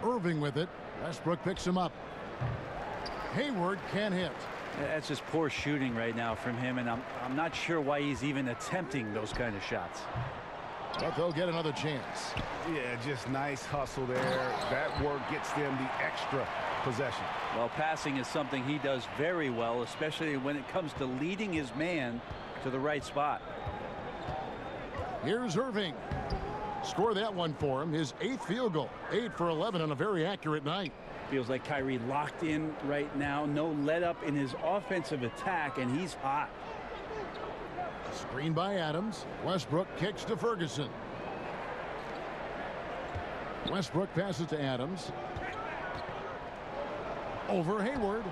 Irving with it. Westbrook picks him up. Hayward can't hit. That's just poor shooting right now from him, and I'm not sure why he's even attempting those kind of shots. But they'll get another chance. Yeah, just nice hustle there. That work gets them the extra possession. Well, passing is something he does very well, especially when it comes to leading his man to the right spot. Here's Irving. Score that one for him. His 8th field goal. 8 for 11 on a very accurate night. Feels like Kyrie locked in right now. No let up in his offensive attack, and he's hot. Screen by Adams. Westbrook kicks to Ferguson. Westbrook passes to Adams. Over Hayward.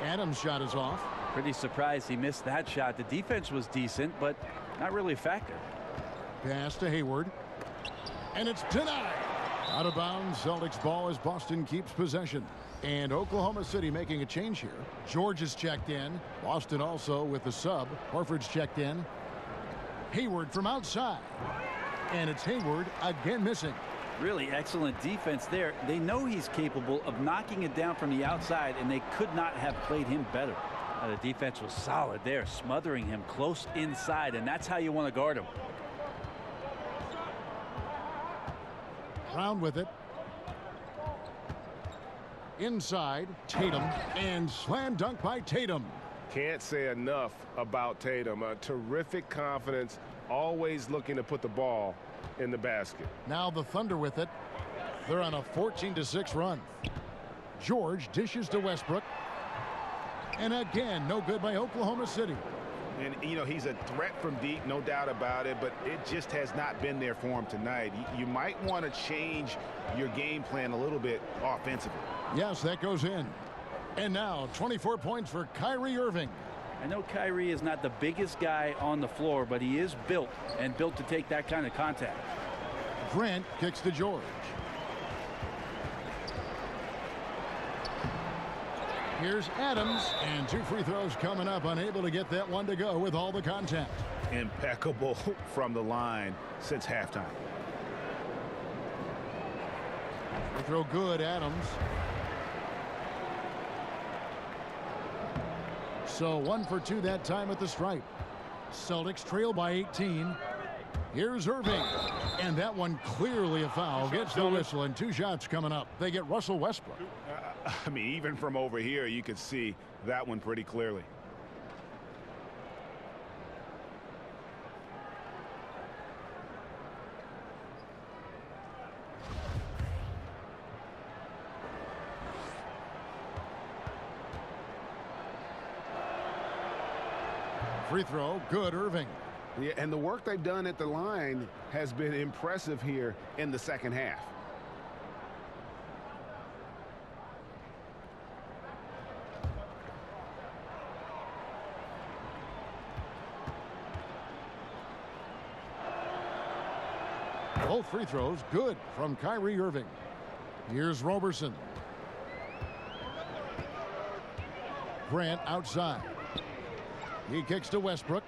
Adams' shot is off. Pretty surprised he missed that shot. The defense was decent, but not really a factor. Pass to Hayward. And it's denied. Out of bounds. Celtics ball as Boston keeps possession. And Oklahoma City making a change here. George is checked in. Boston also with the sub. Horford's checked in. Hayward from outside. And it's Hayward again missing. Really excellent defense there. They know he's capable of knocking it down from the outside, and they could not have played him better. The defense was solid there, smothering him close inside, and that's how you want to guard him. Brown with it. Inside, Tatum, and slam dunk by Tatum. Can't say enough about Tatum. A terrific confidence, always looking to put the ball in the basket. Now the Thunder with it. They're on a 14-6 run. George dishes to Westbrook. And again, no good by Oklahoma City. And, you know, he's a threat from deep, no doubt about it, but it just has not been there for him tonight. You might want to change your game plan a little bit offensively. Yes, that goes in. And now 24 points for Kyrie Irving. I know Kyrie is not the biggest guy on the floor, but he is built to take that kind of contact. Grant kicks to George. Here's Adams, and 2 free throws coming up, unable to get that one to go with all the contact. Impeccable from the line since halftime. Free throw good, Adams. So 1 for 2 that time at the stripe. Celtics trail by 18. Here's Irving. And that one clearly a foul. Gets the whistle, and 2 shots coming up. They get Russell Westbrook. I mean, even from over here, you could see that one pretty clearly. Free throw, good, Irving. Yeah, and the work they've done at the line has been impressive here in the second half. Both free throws good from Kyrie Irving. Here's Roberson. Grant outside. He kicks to Westbrook.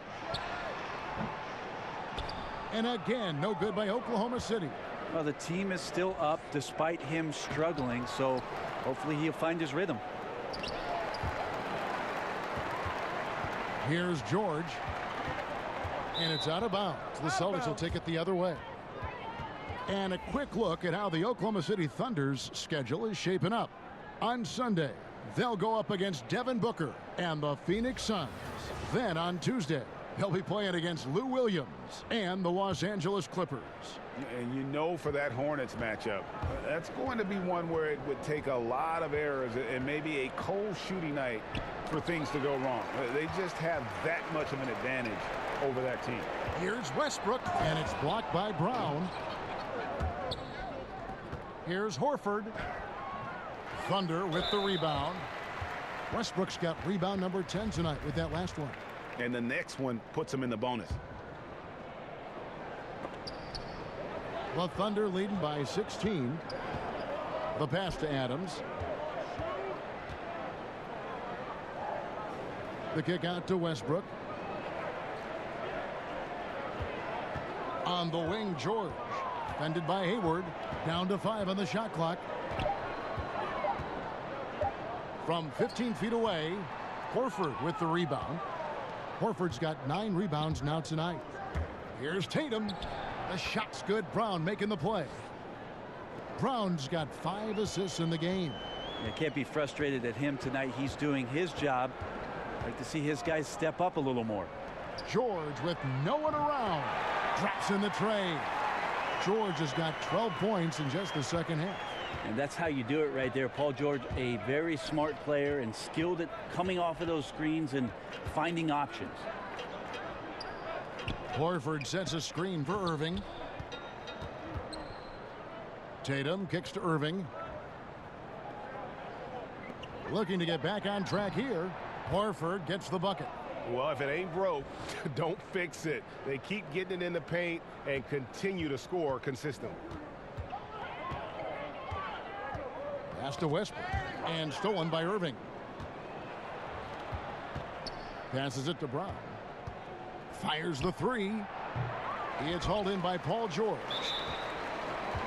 And again, no good by Oklahoma City. Well, the team is still up despite him struggling, so hopefully he'll find his rhythm. Here's George. And it's out of bounds. The Celtics will take it the other way. And a quick look at how the Oklahoma City Thunder's schedule is shaping up. On Sunday, they'll go up against Devin Booker and the Phoenix Suns. Then on Tuesday, they'll be playing against Lou Williams and the Los Angeles Clippers. And you know, for that Hornets matchup, that's going to be one where it would take a lot of errors and maybe a cold shooting night for things to go wrong. They just have that much of an advantage over that team. Here's Westbrook, and it's blocked by Brown. Here's Horford. Thunder with the rebound. Westbrook's got rebound number 10 tonight with that last one. And the next one puts him in the bonus. The Thunder leading by 16. The pass to Adams. The kick out to Westbrook. On the wing, George. Defended by Hayward. Down to 5 on the shot clock. From 15 feet away, Horford with the rebound. Horford's got 9 rebounds now tonight. Here's Tatum. The shot's good. Brown making the play. Brown's got 5 assists in the game. You can't be frustrated at him tonight. He's doing his job. I'd like to see his guys step up a little more. George with no one around. Drops in the tray. George has got 12 points in just the second half. And that's how you do it right there. Paul George, a very smart player and skilled at coming off of those screens and finding options. Horford sets a screen for Irving. Tatum kicks to Irving. Looking to get back on track here. Horford gets the bucket. Well, if it ain't broke, don't fix it. They keep getting it in the paint and continue to score consistently. Pass to Westbrook and stolen by Irving. Passes it to Brown. Fires the three. It's hauled in by Paul George.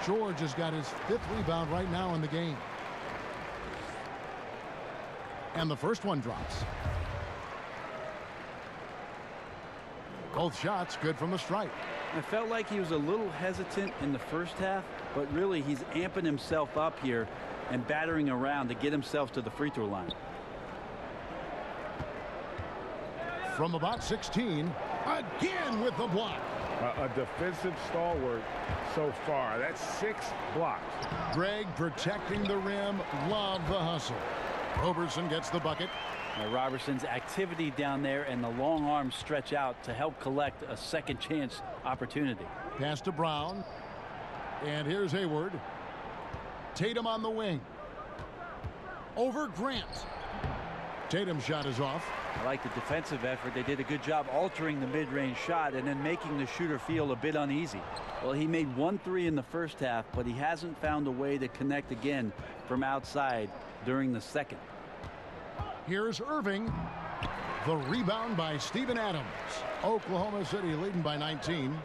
George has got his 5th rebound right now in the game. And the first one drops. Both shots good from the stripe. I felt like he was a little hesitant in the first half, but really he's amping himself up here and battering around to get himself to the free throw line. From about 16, again with the block. A defensive stalwart so far. That's 6 blocks. Greg protecting the rim. Love the hustle. Roberson gets the bucket. Now Roberson's activity down there and the long arms stretch out to help collect a second chance opportunity. Pass to Brown. And here's Hayward. Tatum on the wing. Over Grant. Tatum's shot is off. I like the defensive effort. They did a good job altering the mid-range shot and then making the shooter feel a bit uneasy. Well, he made 1 3 in the first half, but he hasn't found a way to connect again from outside during the second. Here's Irving. The rebound by Steven Adams. Oklahoma City leading by 19.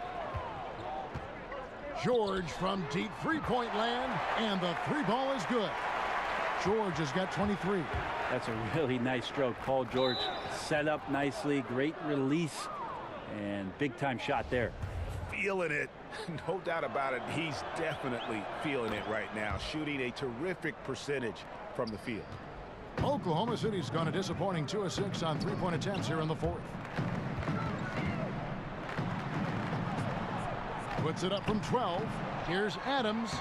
George from deep three-point land, and the three ball is good. George has got 23. That's a really nice stroke. Paul George set up nicely. Great release and big time shot there. Feeling it. No doubt about it. He's definitely feeling it right now. Shooting a terrific percentage from the field. Oklahoma City's gone a disappointing 2 of 6 on three-point attempts here in the 4th. Puts it up from 12. Here's Adams.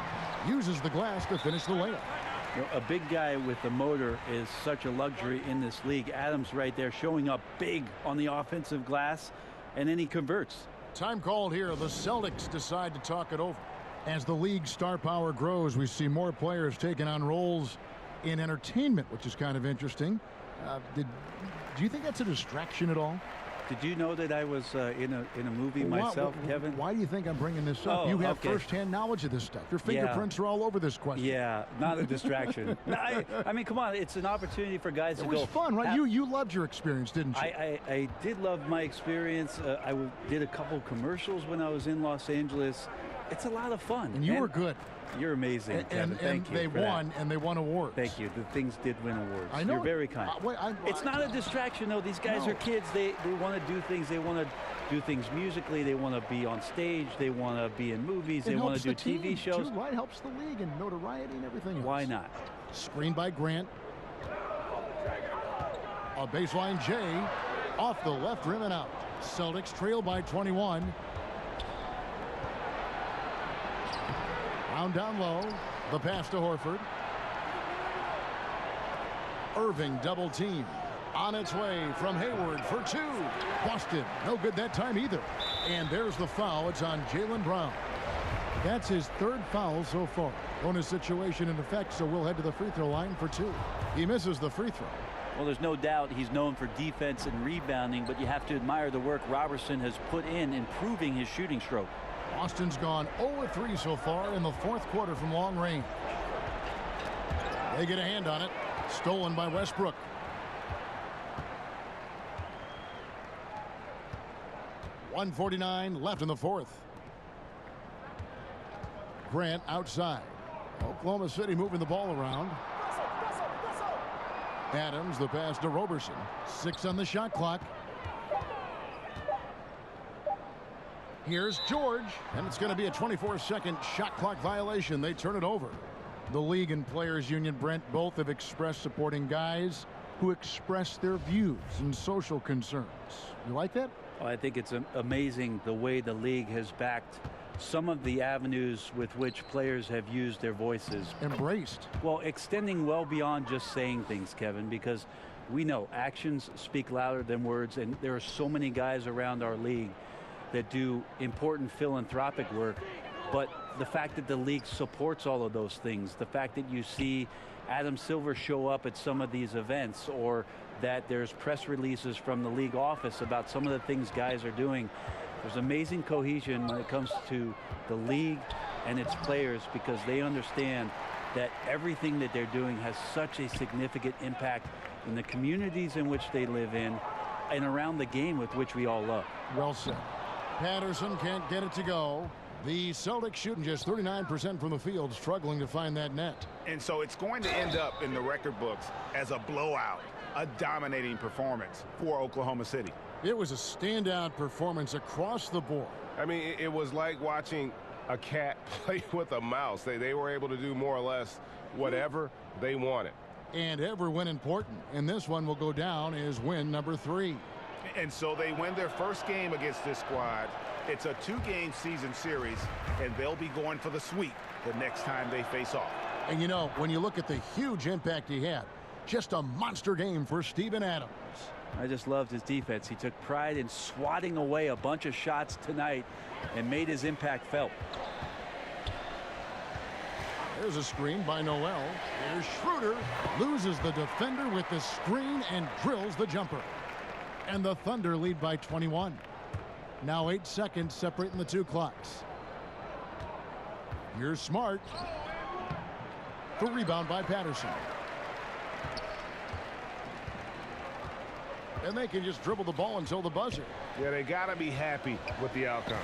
Uses the glass to finish the layup. You know, a big guy with the motor is such a luxury in this league. Adams right there showing up big on the offensive glass, and then he converts. Time called here. The Celtics decide to talk it over. As the league's star power grows, we see more players taking on roles in entertainment, which is kind of interesting. Do you think that's a distraction at all? Did you know that I was in a movie myself, Kevin? Why do you think I'm bringing this up? You have firsthand knowledge of this stuff. Your fingerprints are all over this question. Yeah, not a distraction. No, I mean, come on. It's an opportunity for guys to go. It was fun, right? You loved your experience, didn't you? I did love my experience. I did a couple commercials when I was in Los Angeles. It's a lot of fun. And you were good. You're amazing, Kevin. Thank you. They won, and they won awards. Thank you. The things did win awards. I know. You're very kind. It's not a distraction, though. These guys are kids. They want to do things. They want to do things musically. They want to be on stage. They want to be in movies. They want to do TV shows. Too, right? Helps the league and notoriety and everything else. Why not? Screen by Grant. A baseline J. Off the left rim and out. Celtics trail by 21. Brown down low. The pass to Horford. Irving double team. On its way from Hayward for 2. Boston. No good that time either. And there's the foul. It's on Jaylen Brown. That's his 3rd foul so far. Bonus situation in effect, so we'll head to the free throw line for 2. He misses the free throw. Well, there's no doubt he's known for defense and rebounding, but you have to admire the work Roberson has put in improving his shooting stroke. Boston's gone 0-3 so far in the 4th quarter from long range. They get a hand on it. Stolen by Westbrook. .149 left in the 4th. Grant outside. Oklahoma City moving the ball around. Adams, the pass to Roberson. 6 on the shot clock. Here's George, and it's going to be a 24-second shot clock violation. They turn it over. The league and players union, Brent, both have expressed supporting guys who express their views and social concerns. You like that? Well, I think it's amazing the way the league has backed some of the avenues with which players have used their voices. Embraced. Well, extending well beyond just saying things, Kevin, because we know actions speak louder than words, and there are so many guys around our league that do important philanthropic work, but the fact that the league supports all of those things, the fact that you see Adam Silver show up at some of these events, or that there's press releases from the league office about some of the things guys are doing. There's amazing cohesion when it comes to the league and its players, because they understand that everything that they're doing has such a significant impact in the communities in which they live in and around the game with which we all love. Well said. Patterson can't get it to go. The Celtics shooting just 39% from the field, struggling to find that net. And so it's going to end up in the record books as a blowout, a dominating performance for Oklahoma City. It was a standout performance across the board. I mean, it was like watching a cat play with a mouse. They were able to do more or less whatever they wanted. And every win important. And this one will go down as win number 3. And so they win their first game against this squad. It's a 2-game season series, and they'll be going for the sweep the next time they face off. And you know, when you look at the huge impact he had, just a monster game for Steven Adams. I just loved his defense. He took pride in swatting away a bunch of shots tonight and made his impact felt. There's a screen by Noel. There's Schroeder. Loses the defender with the screen and drills the jumper. And the Thunder lead by 21. Now 8 seconds separating the two clocks. Here's Smart. The rebound by Patterson. And they can just dribble the ball until the buzzer. Yeah, they got to be happy with the outcome.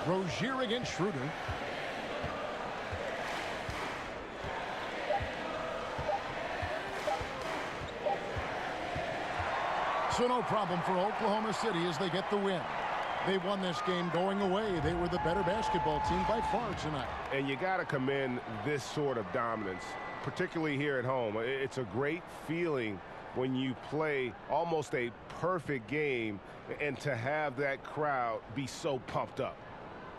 Rozier against Schroeder. So no problem for Oklahoma City as they get the win. They won this game going away. They were the better basketball team by far tonight. And you got to commend this sort of dominance, particularly here at home. It's a great feeling when you play almost a perfect game and to have that crowd be so pumped up.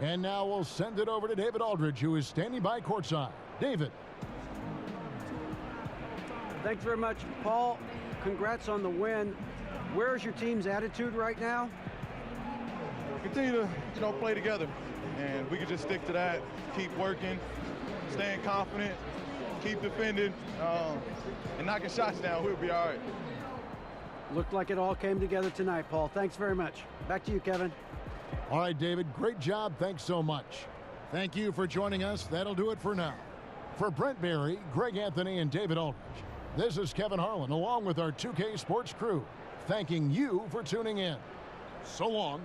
And now we'll send it over to David Aldridge, who is standing by courtside. David. Thanks very much, Paul. Congrats on the win. Where's your team's attitude right now? Continue to, play together, and we can just stick to that, keep working, staying confident, keep defending, and knocking shots down. We'll be all right. Looked like it all came together tonight, Paul. Thanks very much. Back to you, Kevin. All right, David, great job. Thanks so much. Thank you for joining us. That'll do it for now. For Brent Barry, Greg Anthony, and David Aldridge, this is Kevin Harlan, along with our 2K Sports crew, thanking you for tuning in. So long.